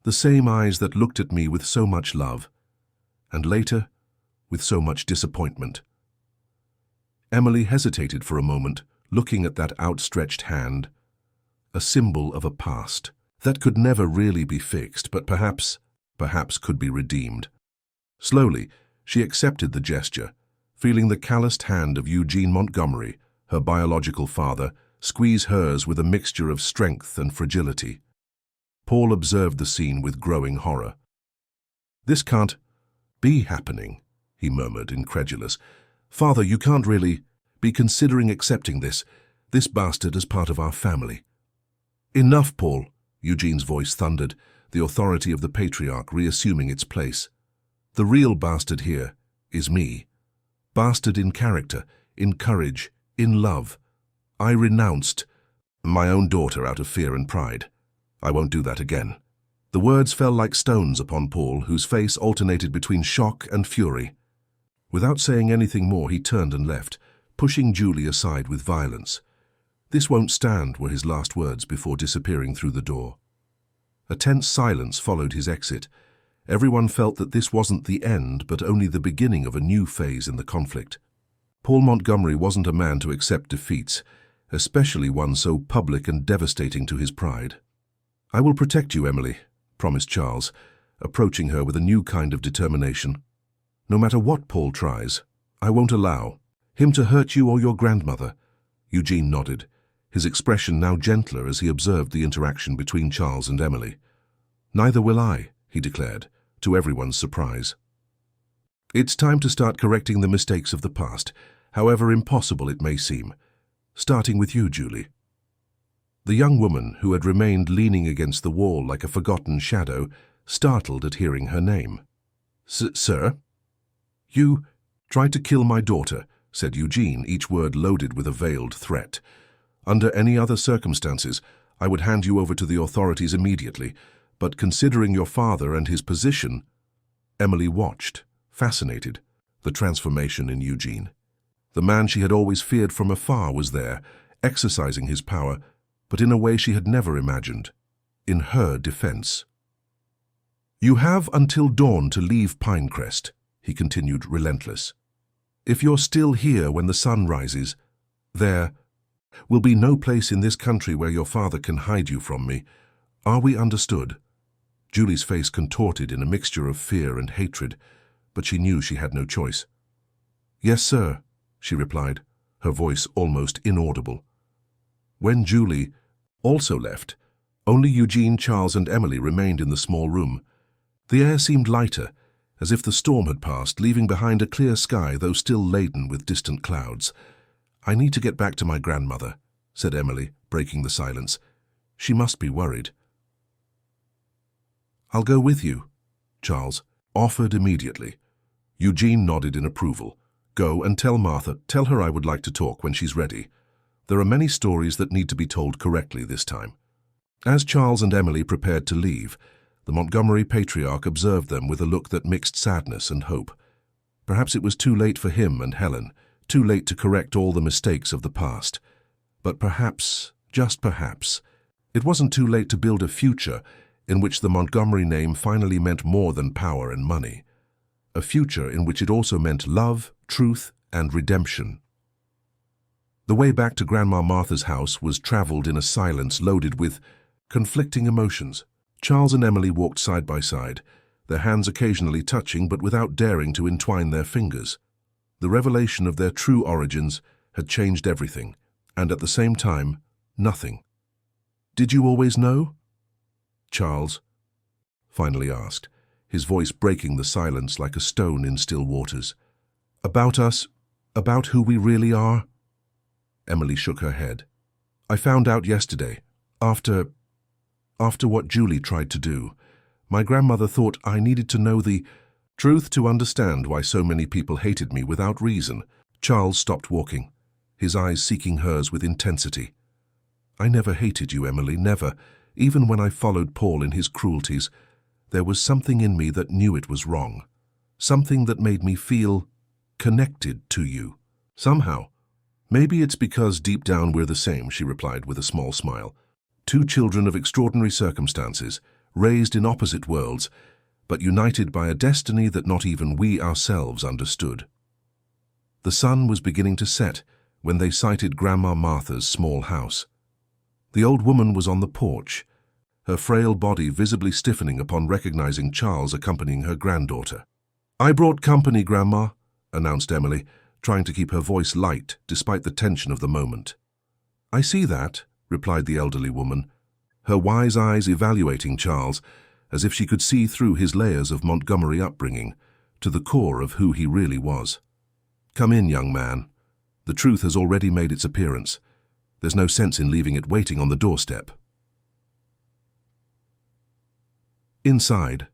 "The same eyes that looked at me with so much love, and later, with so much disappointment." Emily hesitated for a moment, looking at that outstretched hand, a symbol of a past that could never really be fixed, but perhaps could be redeemed. Slowly, she accepted the gesture, feeling the calloused hand of Eugene Montgomery, her biological father, squeeze hers with a mixture of strength and fragility. Paul observed the scene with growing horror. "This can't be happening," he murmured, incredulous. "Father, you can't really be considering accepting this bastard as part of our family." "Enough, Paul," Eugene's voice thundered, the authority of the patriarch reassuming its place. "The real bastard here is me. Bastard in character, in courage, in love. I renounced my own daughter out of fear and pride. I won't do that again. The words fell like stones upon Paul, whose face alternated between shock and fury. Without saying anything more, he turned and left, pushing Julie aside with violence. "This won't stand," were his last words before disappearing through the door. A tense silence followed his exit. Everyone felt that this wasn't the end, but only the beginning of a new phase in the conflict. Paul Montgomery wasn't a man to accept defeats, especially one so public and devastating to his pride. "I will protect you, Emily," promised Charles, approaching her with a new kind of determination. "No matter what Paul tries, I won't allow him to hurt you or your grandmother." Eugene nodded, his expression now gentler as he observed the interaction between Charles and Emily. "Neither will I," he declared, to everyone's surprise. "It's time to start correcting the mistakes of the past, however impossible it may seem. Starting with you, Julie." The young woman, who had remained leaning against the wall like a forgotten shadow, startled at hearing her name. "Sir?" "You tried to kill my daughter," said Eugene, each word loaded with a veiled threat. "Under any other circumstances, I would hand you over to the authorities immediately, but considering your father and his position—" Emily watched, fascinated, the transformation in Eugene. The man she had always feared from afar was there, exercising his power, but in a way she had never imagined, in her defense. "You have until dawn to leave Pinecrest," he continued, relentless. "If you're still here when the sun rises, there will be no place in this country where your father can hide you from me. Are we understood?" Julie's face contorted in a mixture of fear and hatred, but she knew she had no choice. "Yes, sir," she replied, her voice almost inaudible. When Julie also left, only Eugene, Charles, and Emily remained in the small room. The air seemed lighter, as if the storm had passed, leaving behind a clear sky, though still laden with distant clouds. "I need to get back to my grandmother," said Emily, breaking the silence. "She must be worried." "I'll go with you," Charles offered immediately. Eugene nodded in approval. "Go and tell Martha. Tell her I would like to talk when she's ready. There are many stories that need to be told correctly this time." As Charles and Emily prepared to leave, the Montgomery patriarch observed them with a look that mixed sadness and hope. Perhaps it was too late for him and Helen, too late to correct all the mistakes of the past. But perhaps, just perhaps, it wasn't too late to build a future in which the Montgomery name finally meant more than power and money. A future in which it also meant love, truth, and redemption. The way back to Grandma Martha's house was traveled in a silence loaded with conflicting emotions. Charles and Emily walked side by side, their hands occasionally touching but without daring to entwine their fingers. The revelation of their true origins had changed everything, and at the same time, nothing. "Did you always know?" Charles finally asked, his voice breaking the silence like a stone in still waters. "About us? About who we really are?" Emily shook her head. "I found out yesterday, after what Julie tried to do. My grandmother thought I needed to know the truth to understand why so many people hated me without reason." Charles stopped walking, his eyes seeking hers with intensity. "I never hated you, Emily, never. Even when I followed Paul in his cruelties, there was something in me that knew it was wrong. Something that made me feel connected to you. Somehow. Maybe it's because deep down we're the same," she replied with a small smile. "Two children of extraordinary circumstances, raised in opposite worlds, but united by a destiny that not even we ourselves understood." The sun was beginning to set when they sighted Grandma Martha's small house. The old woman was on the porch, her frail body visibly stiffening upon recognizing Charles accompanying her granddaughter. "I brought company, Grandma," announced Emily, trying to keep her voice light despite the tension of the moment. "I see that," replied the elderly woman, her wise eyes evaluating Charles as if she could see through his layers of Montgomery upbringing to the core of who he really was. "Come in, young man. The truth has already made its appearance. There's no sense in leaving it waiting on the doorstep." Inside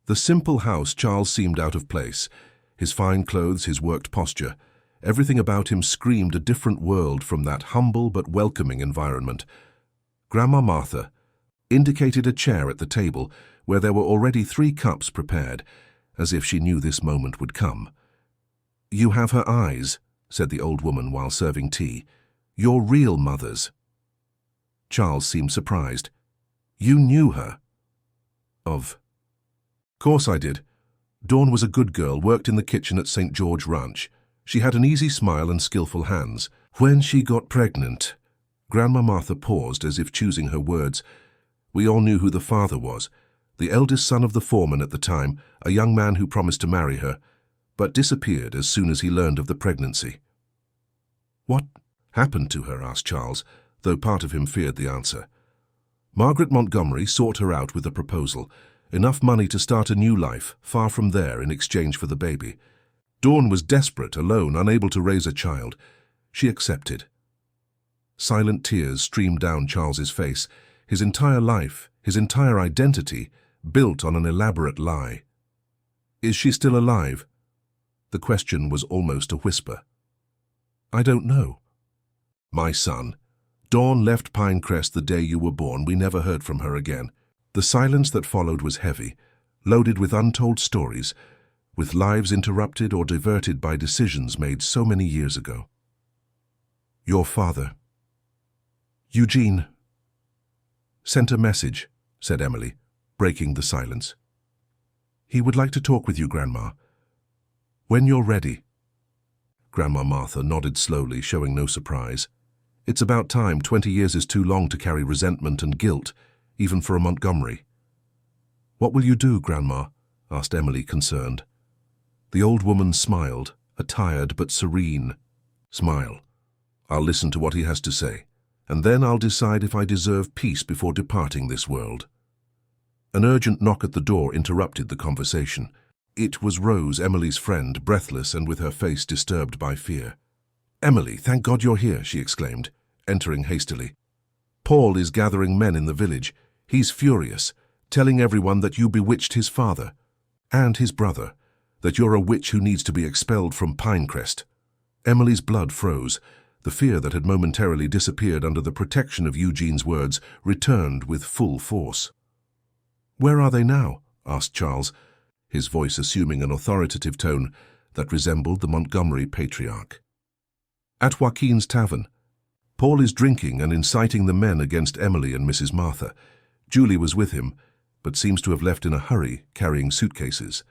the simple house, Charles seemed out of place. His fine clothes, his worked posture, everything about him screamed a different world from that humble but welcoming environment. Grandma Martha indicated a chair at the table where there were already 3 cups prepared, as if she knew this moment would come. "You have her eyes," said the old woman while serving tea. "Your real mother's." Charles seemed surprised. "You knew her?" "Of course I did. Dawn was a good girl, worked in the kitchen at St. George Ranch. She had an easy smile and skillful hands. When she got pregnant—" Grandma Martha paused as if choosing her words. "We all knew who the father was, the eldest son of the foreman at the time, a young man who promised to marry her, but disappeared as soon as he learned of the pregnancy." "What happened to her?" asked Charles, though part of him feared the answer. "Margaret Montgomery sought her out with a proposal, enough money to start a new life, far from there, in exchange for the baby. Dawn was desperate, alone, unable to raise a child. She accepted." Silent tears streamed down Charles's face. His entire life, his entire identity, built on an elaborate lie. "Is she still alive?" The question was almost a whisper. "I don't know." "My son, Dawn left Pinecrest the day you were born. We never heard from her again." The silence that followed was heavy, loaded with untold stories, with lives interrupted or diverted by decisions made so many years ago. "Your father, Eugene, sent a message," said Emily, breaking the silence. "He would like to talk with you, Grandma. When you're ready." Grandma Martha nodded slowly, showing no surprise. "It's about time. 20 years is too long to carry resentment and guilt, even for a Montgomery." "What will you do, Grandma?" asked Emily, concerned. The old woman smiled, a tired but serene smile. "I'll listen to what he has to say, and then I'll decide if I deserve peace before departing this world." An urgent knock at the door interrupted the conversation. It was Rose, Emily's friend, breathless and with her face disturbed by fear. "Emily, thank God you're here," she exclaimed, entering hastily. "Paul is gathering men in the village. He's furious, telling everyone that you bewitched his father and his brother, that you're a witch who needs to be expelled from Pinecrest." Emily's blood froze. The fear that had momentarily disappeared under the protection of Eugene's words returned with full force. "Where are they now?" asked Charles, his voice assuming an authoritative tone that resembled the Montgomery patriarch. "At Joaquin's tavern. Paul is drinking and inciting the men against Emily and Mrs. Martha. Julie was with him, but seems to have left in a hurry, carrying suitcases."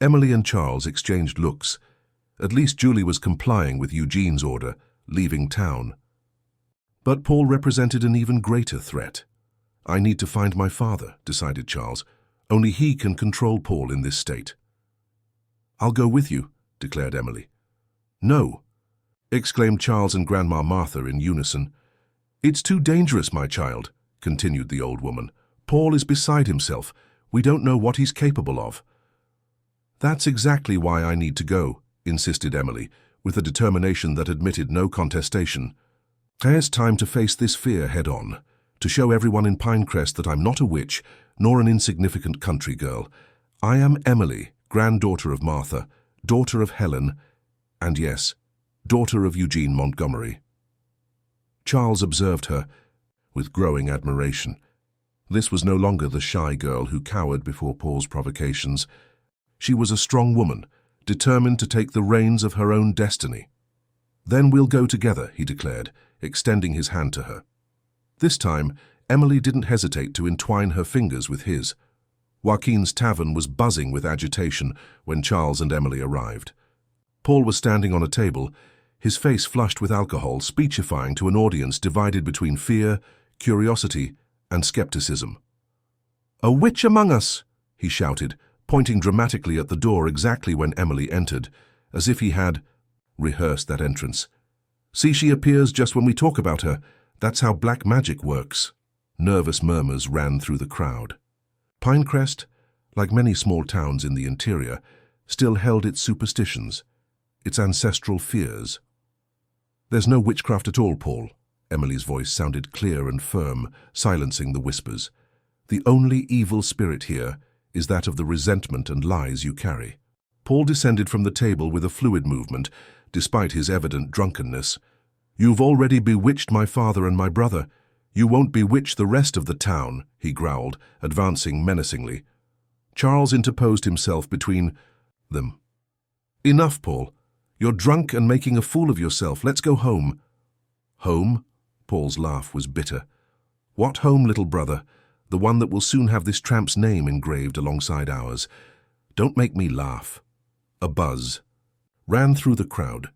Emily and Charles exchanged looks. At least Julie was complying with Eugene's order, leaving town. But Paul represented an even greater threat. "I need to find my father," decided Charles. "Only he can control Paul in this state." "I'll go with you," declared Emily. "No," exclaimed Charles and Grandma Martha in unison. "It's too dangerous, my child," continued the old woman. "Paul is beside himself. We don't know what he's capable of." "That's exactly why I need to go," insisted Emily, with a determination that admitted no contestation. "It's time to face this fear head-on, to show everyone in Pinecrest that I'm not a witch, nor an insignificant country girl. I am Emily, granddaughter of Martha, daughter of Helen, and yes, daughter of Eugene Montgomery." Charles observed her with growing admiration. This was no longer the shy girl who cowered before Paul's provocations. She was a strong woman, determined to take the reins of her own destiny. "Then we'll go together," he declared, extending his hand to her. This time, Emily didn't hesitate to entwine her fingers with his. Joaquin's tavern was buzzing with agitation when Charles and Emily arrived. Paul was standing on a table, his face flushed with alcohol, speechifying to an audience divided between fear, curiosity, and skepticism. "A witch among us!" he shouted, pointing dramatically at the door exactly when Emily entered, as if he had rehearsed that entrance. "See, she appears just when we talk about her. That's how black magic works." Nervous murmurs ran through the crowd. Pinecrest, like many small towns in the interior, still held its superstitions, its ancestral fears. "There's no witchcraft at all, Paul." Emily's voice sounded clear and firm, silencing the whispers. "The only evil spirit here is that of the resentment and lies you carry." Paul descended from the table with a fluid movement, despite his evident drunkenness. "You've already bewitched my father and my brother. You won't bewitch the rest of the town," he growled, advancing menacingly. Charles interposed himself between them. "Enough, Paul. You're drunk and making a fool of yourself. Let's go home." "Home?" Paul's laugh was bitter. "What home, little brother? The one that will soon have this tramp's name engraved alongside ours. Don't make me laugh." A buzz ran through the crowd.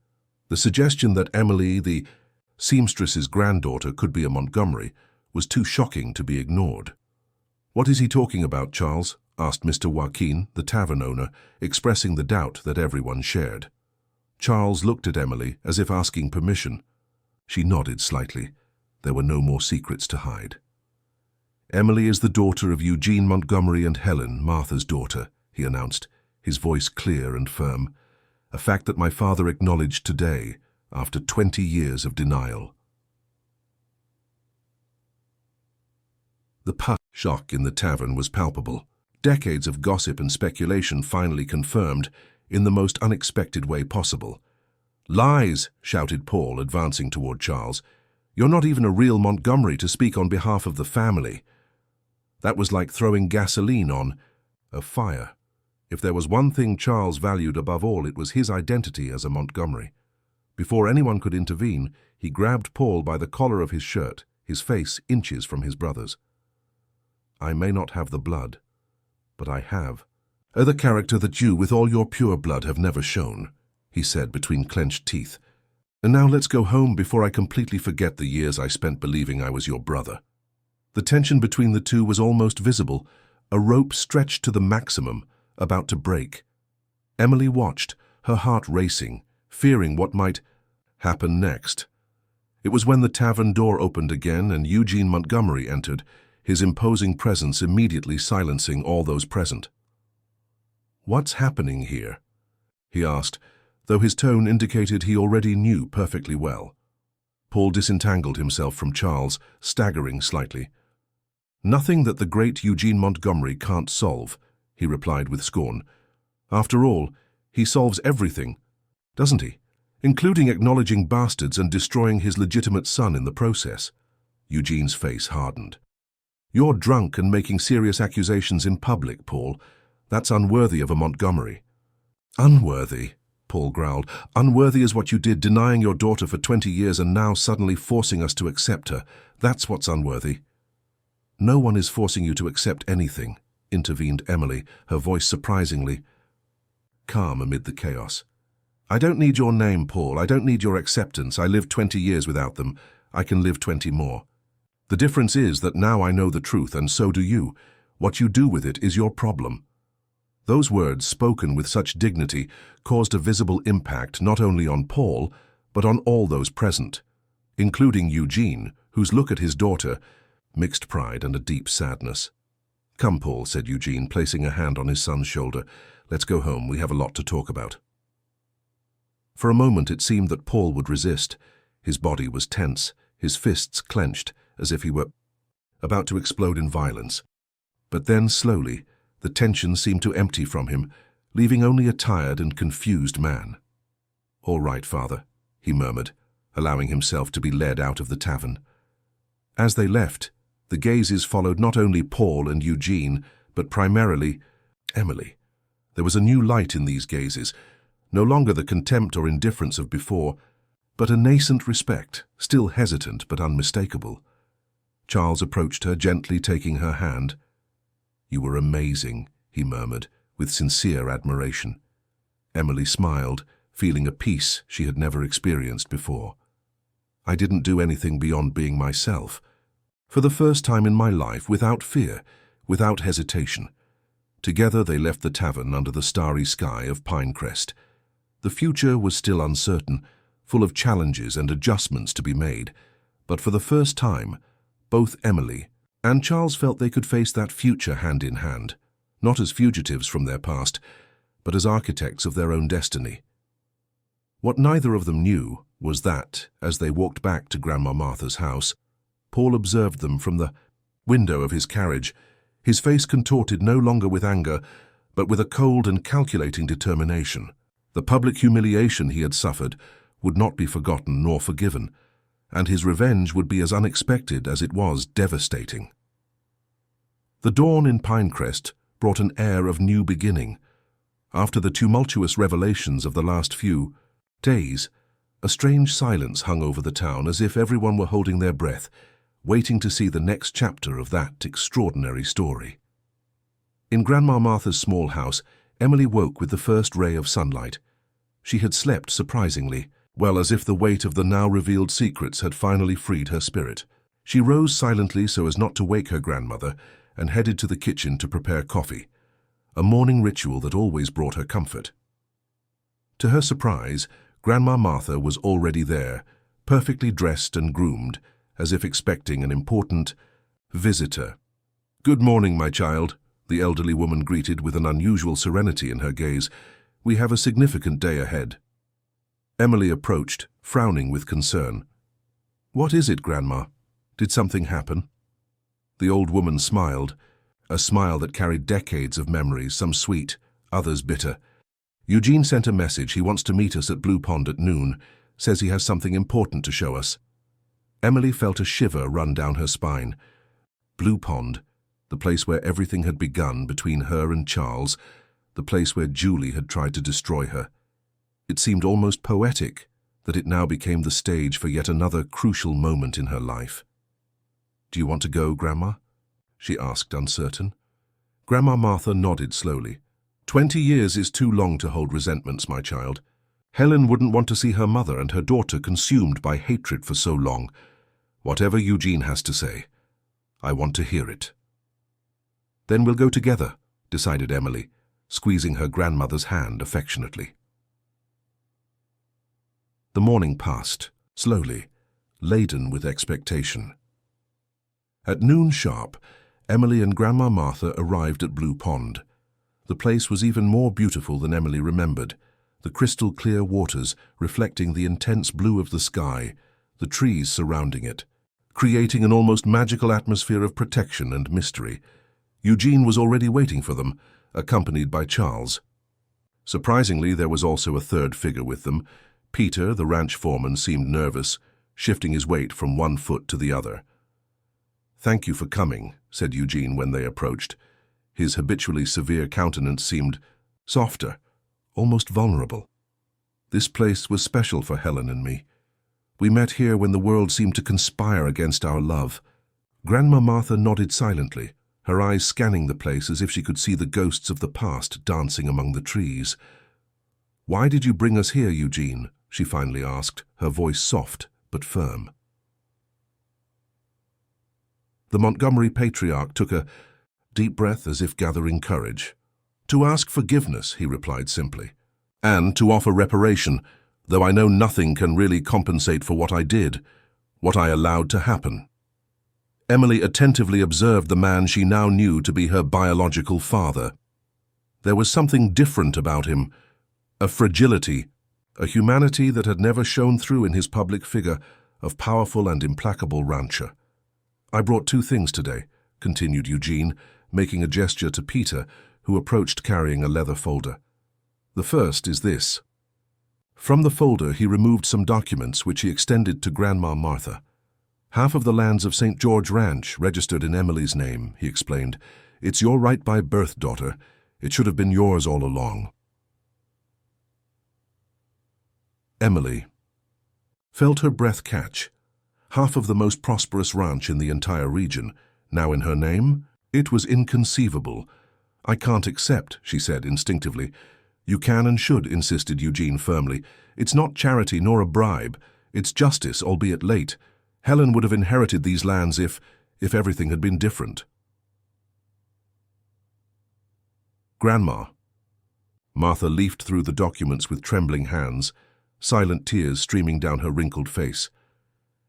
The suggestion that Emily, the seamstress's granddaughter, could be a Montgomery was too shocking to be ignored. "What is he talking about, Charles?" asked Mr. Joaquin, the tavern owner, expressing the doubt that everyone shared. Charles looked at Emily as if asking permission. She nodded slightly. There were no more secrets to hide. "Emily is the daughter of Eugene Montgomery and Helen, Martha's daughter," he announced, his voice clear and firm, "a fact that my father acknowledged today, after 20 years of denial." The shock in the tavern was palpable. Decades of gossip and speculation finally confirmed in the most unexpected way possible. "Lies!" shouted Paul, advancing toward Charles. "You're not even a real Montgomery to speak on behalf of the family." That was like throwing gasoline on a fire. If there was one thing Charles valued above all, it was his identity as a Montgomery. Before anyone could intervene, he grabbed Paul by the collar of his shirt, his face inches from his brother's. "I may not have the blood, but I have the character that you, with all your pure blood, have never shown," he said between clenched teeth. "And now let's go home before I completely forget the years I spent believing I was your brother." The tension between the two was almost visible, a rope stretched to the maximum, about to break. Emily watched, her heart racing, fearing what might happen next. It was when the tavern door opened again and Eugene Montgomery entered, his imposing presence immediately silencing all those present. "What's happening here?" he asked, though his tone indicated he already knew perfectly well. Paul disentangled himself from Charles, staggering slightly. "Nothing that the great Eugene Montgomery can't solve," he replied with scorn. "After all, he solves everything, doesn't he? Including acknowledging bastards and destroying his legitimate son in the process." Eugene's face hardened. "You're drunk and making serious accusations in public, Paul. That's unworthy of a Montgomery." "Unworthy?" Paul growled. "Unworthy is what you did, denying your daughter for 20 years and now suddenly forcing us to accept her. That's what's unworthy." "No one is forcing you to accept anything," intervened Emily, her voice surprisingly calm amid the chaos. "I don't need your name, Paul. I don't need your acceptance. I lived 20 years without them. I can live 20 more. The difference is that now I know the truth, and so do you. What you do with it is your problem." Those words, spoken with such dignity, caused a visible impact not only on Paul, but on all those present, including Eugene, whose look at his daughter mixed pride and a deep sadness. "Come, Paul," said Eugene, placing a hand on his son's shoulder. "Let's go home. We have a lot to talk about." For a moment it seemed that Paul would resist. His body was tense, his fists clenched, as if he were about to explode in violence. But then, slowly, the tension seemed to empty from him, leaving only a tired and confused man. "All right, father," he murmured, allowing himself to be led out of the tavern. As they left, the gazes followed not only Paul and Eugene, but primarily Emily. There was a new light in these gazes, no longer the contempt or indifference of before, but a nascent respect, still hesitant but unmistakable. Charles approached her, gently taking her hand. "You were amazing," he murmured, with sincere admiration. Emily smiled, feeling a peace she had never experienced before. "I didn't do anything beyond being myself. For the first time in my life, without fear, without hesitation." Together they left the tavern under the starry sky of Pinecrest. The future was still uncertain, full of challenges and adjustments to be made, but for the first time, both Emily and Charles felt they could face that future hand in hand, not as fugitives from their past, but as architects of their own destiny. What neither of them knew was that, as they walked back to Grandma Martha's house, Paul observed them from the window of his carriage, his face contorted no longer with anger, but with a cold and calculating determination. The public humiliation he had suffered would not be forgotten nor forgiven, and his revenge would be as unexpected as it was devastating. The dawn in Pinecrest brought an air of new beginning. After the tumultuous revelations of the last few days, a strange silence hung over the town, as if everyone were holding their breath, waiting to see the next chapter of that extraordinary story. In Grandma Martha's small house, Emily woke with the first ray of sunlight. She had slept surprisingly well, as if the weight of the now-revealed secrets had finally freed her spirit. She rose silently so as not to wake her grandmother and headed to the kitchen to prepare coffee, a morning ritual that always brought her comfort. To her surprise, Grandma Martha was already there, perfectly dressed and groomed, as if expecting an important visitor. "Good morning, my child," the elderly woman greeted with an unusual serenity in her gaze. "We have a significant day ahead." Emily approached, frowning with concern. "What is it, Grandma? Did something happen?" The old woman smiled, a smile that carried decades of memories, some sweet, others bitter. "Eugene sent a message. He wants to meet us at Blue Pond at noon. Says he has something important to show us." Emily felt a shiver run down her spine. Blue Pond, the place where everything had begun between her and Charles, the place where Julie had tried to destroy her. It seemed almost poetic that it now became the stage for yet another crucial moment in her life. "Do you want to go, Grandma?" she asked, uncertain. Grandma Martha nodded slowly. 20 years is too long to hold resentments, my child. Helen wouldn't want to see her mother and her daughter consumed by hatred for so long. Whatever Eugene has to say, I want to hear it." "Then we'll go together," decided Emily, squeezing her grandmother's hand affectionately. The morning passed, slowly, laden with expectation. At noon sharp, Emily and Grandma Martha arrived at Blue Pond. The place was even more beautiful than Emily remembered, the crystal-clear waters reflecting the intense blue of the sky, the trees surrounding it, creating an almost magical atmosphere of protection and mystery. Eugene was already waiting for them, accompanied by Charles. Surprisingly, there was also a third figure with them. Peter, the ranch foreman, seemed nervous, shifting his weight from one foot to the other. "Thank you for coming," said Eugene when they approached. His habitually severe countenance seemed softer, almost vulnerable. "This place was special for Helen and me. We met here when the world seemed to conspire against our love." Grandma Martha nodded silently, her eyes scanning the place as if she could see the ghosts of the past dancing among the trees. "Why did you bring us here, Eugene?" she finally asked, her voice soft but firm. The Montgomery patriarch took a deep breath as if gathering courage. "To ask forgiveness," he replied simply, "and to offer reparation, though I know nothing can really compensate for what I did, what I allowed to happen." Emily attentively observed the man she now knew to be her biological father. There was something different about him, a fragility, a humanity that had never shone through in his public figure of powerful and implacable rancher. "I brought 2 things today," continued Eugene, making a gesture to Peter, who approached carrying a leather folder. "The first is this." From the folder he removed some documents which he extended to Grandma Martha. "Half of the lands of St. George Ranch registered in Emily's name," he explained. "It's your right by birth, daughter. It should have been yours all along." Emily felt her breath catch. Half of the most prosperous ranch in the entire region, now in her name? It was inconceivable. "I can't accept," she said instinctively. "You can and should," insisted Eugene firmly. "It's not charity nor a bribe. It's justice, albeit late. Helen would have inherited these lands if everything had been different." "Grandma." Martha leafed through the documents with trembling hands, silent tears streaming down her wrinkled face.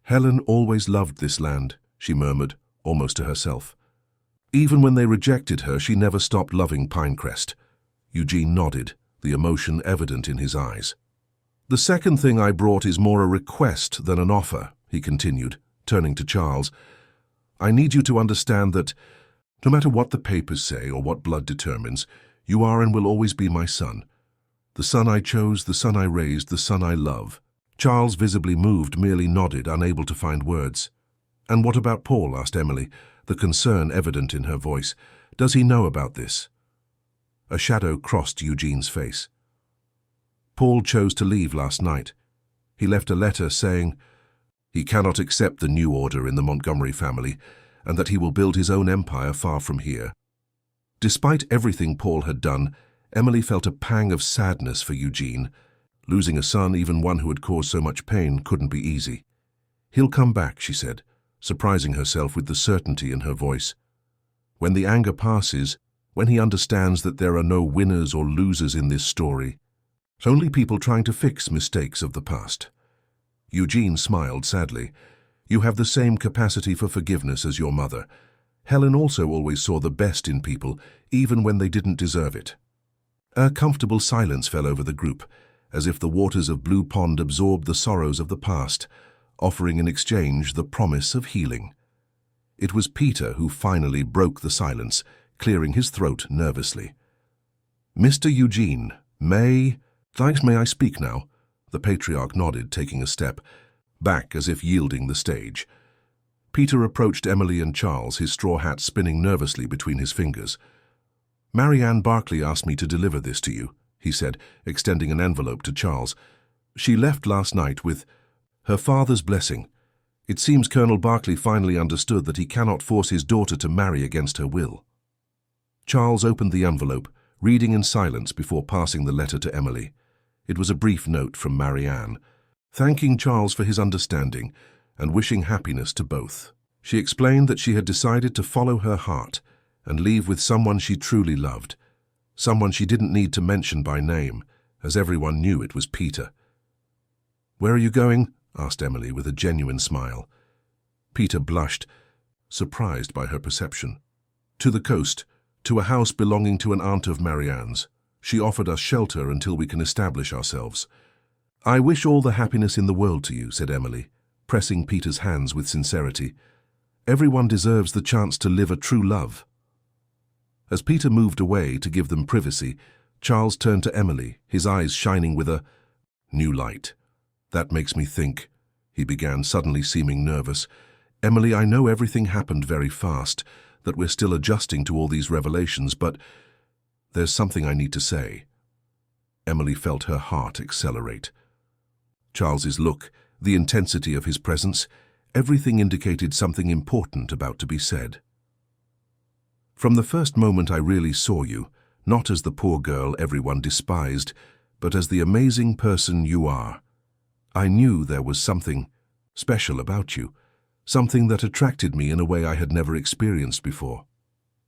"Helen always loved this land," she murmured, almost to herself. "Even when they rejected her, she never stopped loving Pinecrest." Eugene nodded, the emotion evident in his eyes. "The second thing I brought is more a request than an offer," he continued, turning to Charles. "I need you to understand that, no matter what the papers say or what blood determines, You are and will always be my son. The son I chose, the son I raised, the son I love." Charles, visibly moved, merely nodded, unable to find words. "And what about Paul?" asked Emily, the concern evident in her voice. "Does he know about this?" A shadow crossed Eugene's face. "Paul chose to leave last night. He left a letter saying he cannot accept the new order in the Montgomery family and that he will build his own empire far from here." Despite everything Paul had done, Emily felt a pang of sadness for Eugene. Losing a son, even one who had caused so much pain, couldn't be easy. "He'll come back," she said, surprising herself with the certainty in her voice. "When the anger passes, when he understands that there are no winners or losers in this story, only people trying to fix mistakes of the past." Eugene smiled sadly. "You have the same capacity for forgiveness as your mother. Helen also always saw the best in people, even when they didn't deserve it." A comfortable silence fell over the group, as if the waters of Blue Pond absorbed the sorrows of the past, offering in exchange the promise of healing. It was Peter who finally broke the silence, clearing his throat nervously. "Mr. Eugene, may I speak now?" The patriarch nodded, taking a step back as if yielding the stage. Peter approached Emily and Charles, his straw hat spinning nervously between his fingers. "Marianne Barclay asked me to deliver this to you," he said, extending an envelope to Charles. "She left last night with her father's blessing. It seems Colonel Barclay finally understood that he cannot force his daughter to marry against her will." Charles opened the envelope, reading in silence before passing the letter to Emily. It was a brief note from Marianne, thanking Charles for his understanding and wishing happiness to both. She explained that she had decided to follow her heart and leave with someone she truly loved, someone she didn't need to mention by name, as everyone knew it was Peter. "Where are you going?" asked Emily with a genuine smile. Peter blushed, surprised by her perception. "To the coast, to a house belonging to an aunt of Marianne's. She offered us shelter until we can establish ourselves." "I wish all the happiness in the world to you," said Emily, pressing Peter's hands with sincerity. "Everyone deserves the chance to live a true love." As Peter moved away to give them privacy, Charles turned to Emily, his eyes shining with a new light. "That makes me think," he began, suddenly seeming nervous. "Emily, I know everything happened very fast, that we're still adjusting to all these revelations, but there's something I need to say." Emily felt her heart accelerate. Charles's look, the intensity of his presence, everything indicated something important about to be said. "From the first moment I really saw you, not as the poor girl everyone despised, but as the amazing person you are, I knew there was something special about you, something that attracted me in a way I had never experienced before."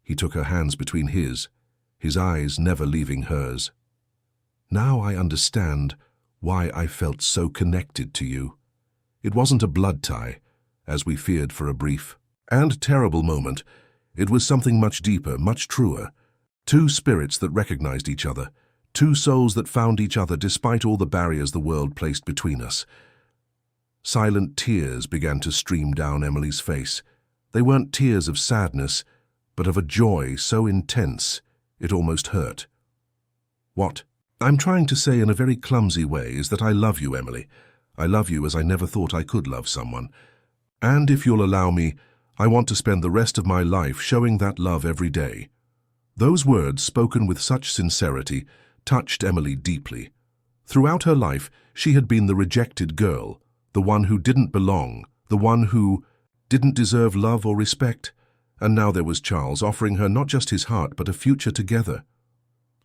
He took her hands between his eyes never leaving hers. "Now I understand why I felt so connected to you. It wasn't a blood tie, as we feared for a brief and terrible moment. It was something much deeper, much truer. Two spirits that recognized each other, two souls that found each other despite all the barriers the world placed between us." Silent tears began to stream down Emily's face. They weren't tears of sadness, but of a joy so intense it almost hurt. "What I'm trying to say in a very clumsy way is that I love you, Emily. I love you as I never thought I could love someone. And if you'll allow me, I want to spend the rest of my life showing that love every day." Those words, spoken with such sincerity, touched Emily deeply. Throughout her life, she had been the rejected girl, the one who didn't belong, the one who didn't deserve love or respect. And now there was Charles offering her not just his heart, but a future together.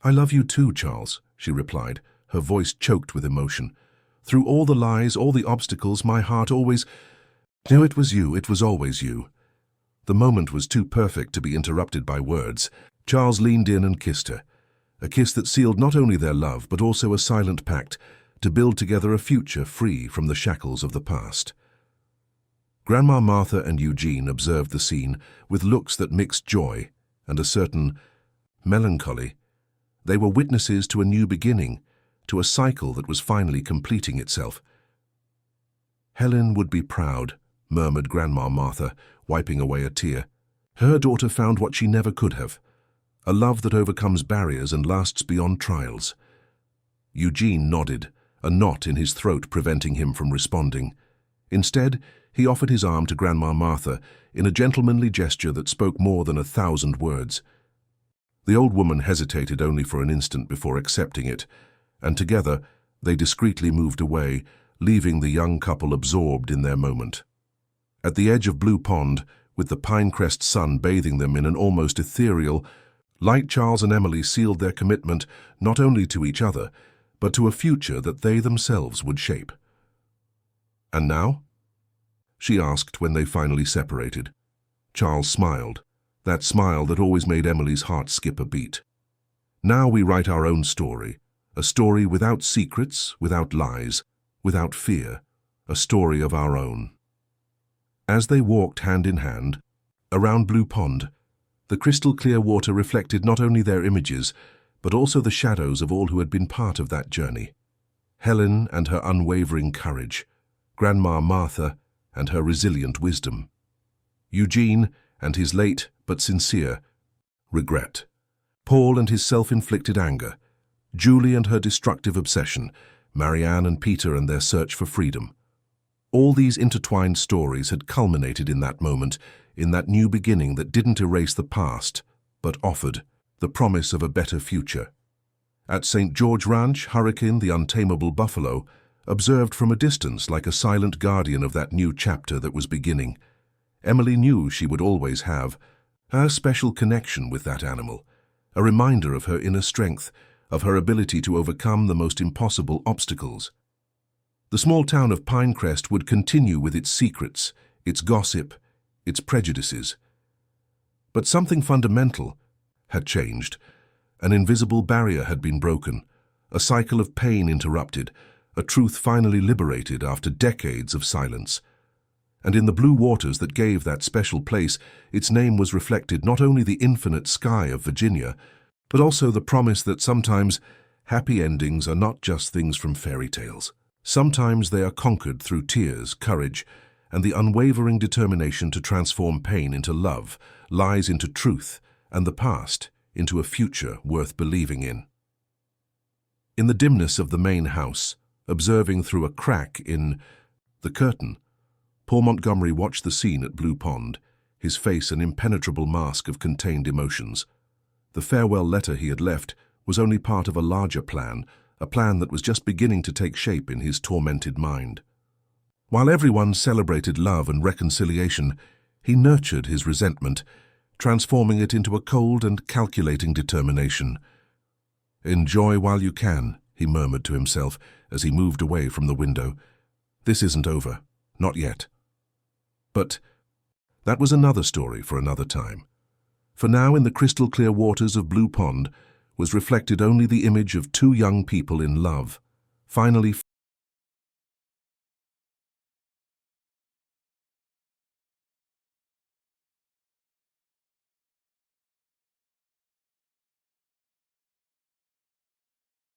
"I love you too, Charles," she replied, her voice choked with emotion. "Through all the lies, all the obstacles, my heart always knew it was you, it was always you." The moment was too perfect to be interrupted by words. Charles leaned in and kissed her, a kiss that sealed not only their love, but also a silent pact to build together a future free from the shackles of the past. Grandma Martha and Eugene observed the scene with looks that mixed joy and a certain melancholy. They were witnesses to a new beginning, to a cycle that was finally completing itself. "Helen would be proud," murmured Grandma Martha, wiping away a tear. "Her daughter found what she never could have, a love that overcomes barriers and lasts beyond trials. Eugene nodded, a knot in his throat preventing him from responding. Instead, he offered his arm to Grandma Martha in a gentlemanly gesture that spoke more than 1,000 words. The old woman hesitated only for an instant before accepting it, and together they discreetly moved away, leaving the young couple absorbed in their moment. At the edge of Blue Pond, with the Pinecrest sun bathing them in an almost ethereal light, Charles and Emily sealed their commitment not only to each other, but to a future that they themselves would shape. "And now?" she asked when they finally separated. Charles smiled, that smile that always made Emily's heart skip a beat. "Now we write our own story, a story without secrets, without lies, without fear, a story of our own." As they walked hand in hand, around Blue Pond, the crystal-clear water reflected not only their images, but also the shadows of all who had been part of that journey. Helen and her unwavering courage, Grandma Martha and her resilient wisdom, Eugene and his late but sincere regret, Paul and his self-inflicted anger, Julie and her destructive obsession, Marianne and Peter and their search for freedom. All these intertwined stories had culminated in that moment, in that new beginning that didn't erase the past, but offered the promise of a better future. At St. George Ranch, Hurricane, the untamable buffalo, observed from a distance like a silent guardian of that new chapter that was beginning. Emily knew she would always have her special connection with that animal, a reminder of her inner strength, of her ability to overcome the most impossible obstacles. The small town of Pinecrest would continue with its secrets, its gossip, its prejudices. But something fundamental had changed. An invisible barrier had been broken, a cycle of pain interrupted, a truth finally liberated after decades of silence. And in the blue waters that gave that special place, its name was reflected not only the infinite sky of Virginia, but also the promise that sometimes happy endings are not just things from fairy tales. Sometimes they are conquered through tears, courage, and the unwavering determination to transform pain into love, lies into truth, and the past into a future worth believing in. In the dimness of the main house, observing through a crack in the curtain, Paul Montgomery watched the scene at Blue Pond, his face an impenetrable mask of contained emotions. The farewell letter he had left was only part of a larger plan, a plan that was just beginning to take shape in his tormented mind. While everyone celebrated love and reconciliation, he nurtured his resentment, transforming it into a cold and calculating determination. "Enjoy while you can," he murmured to himself as he moved away from the window. "This isn't over. Not yet." But that was another story for another time. For now, in the crystal-clear waters of Blue Pond was reflected only the image of two young people in love, finally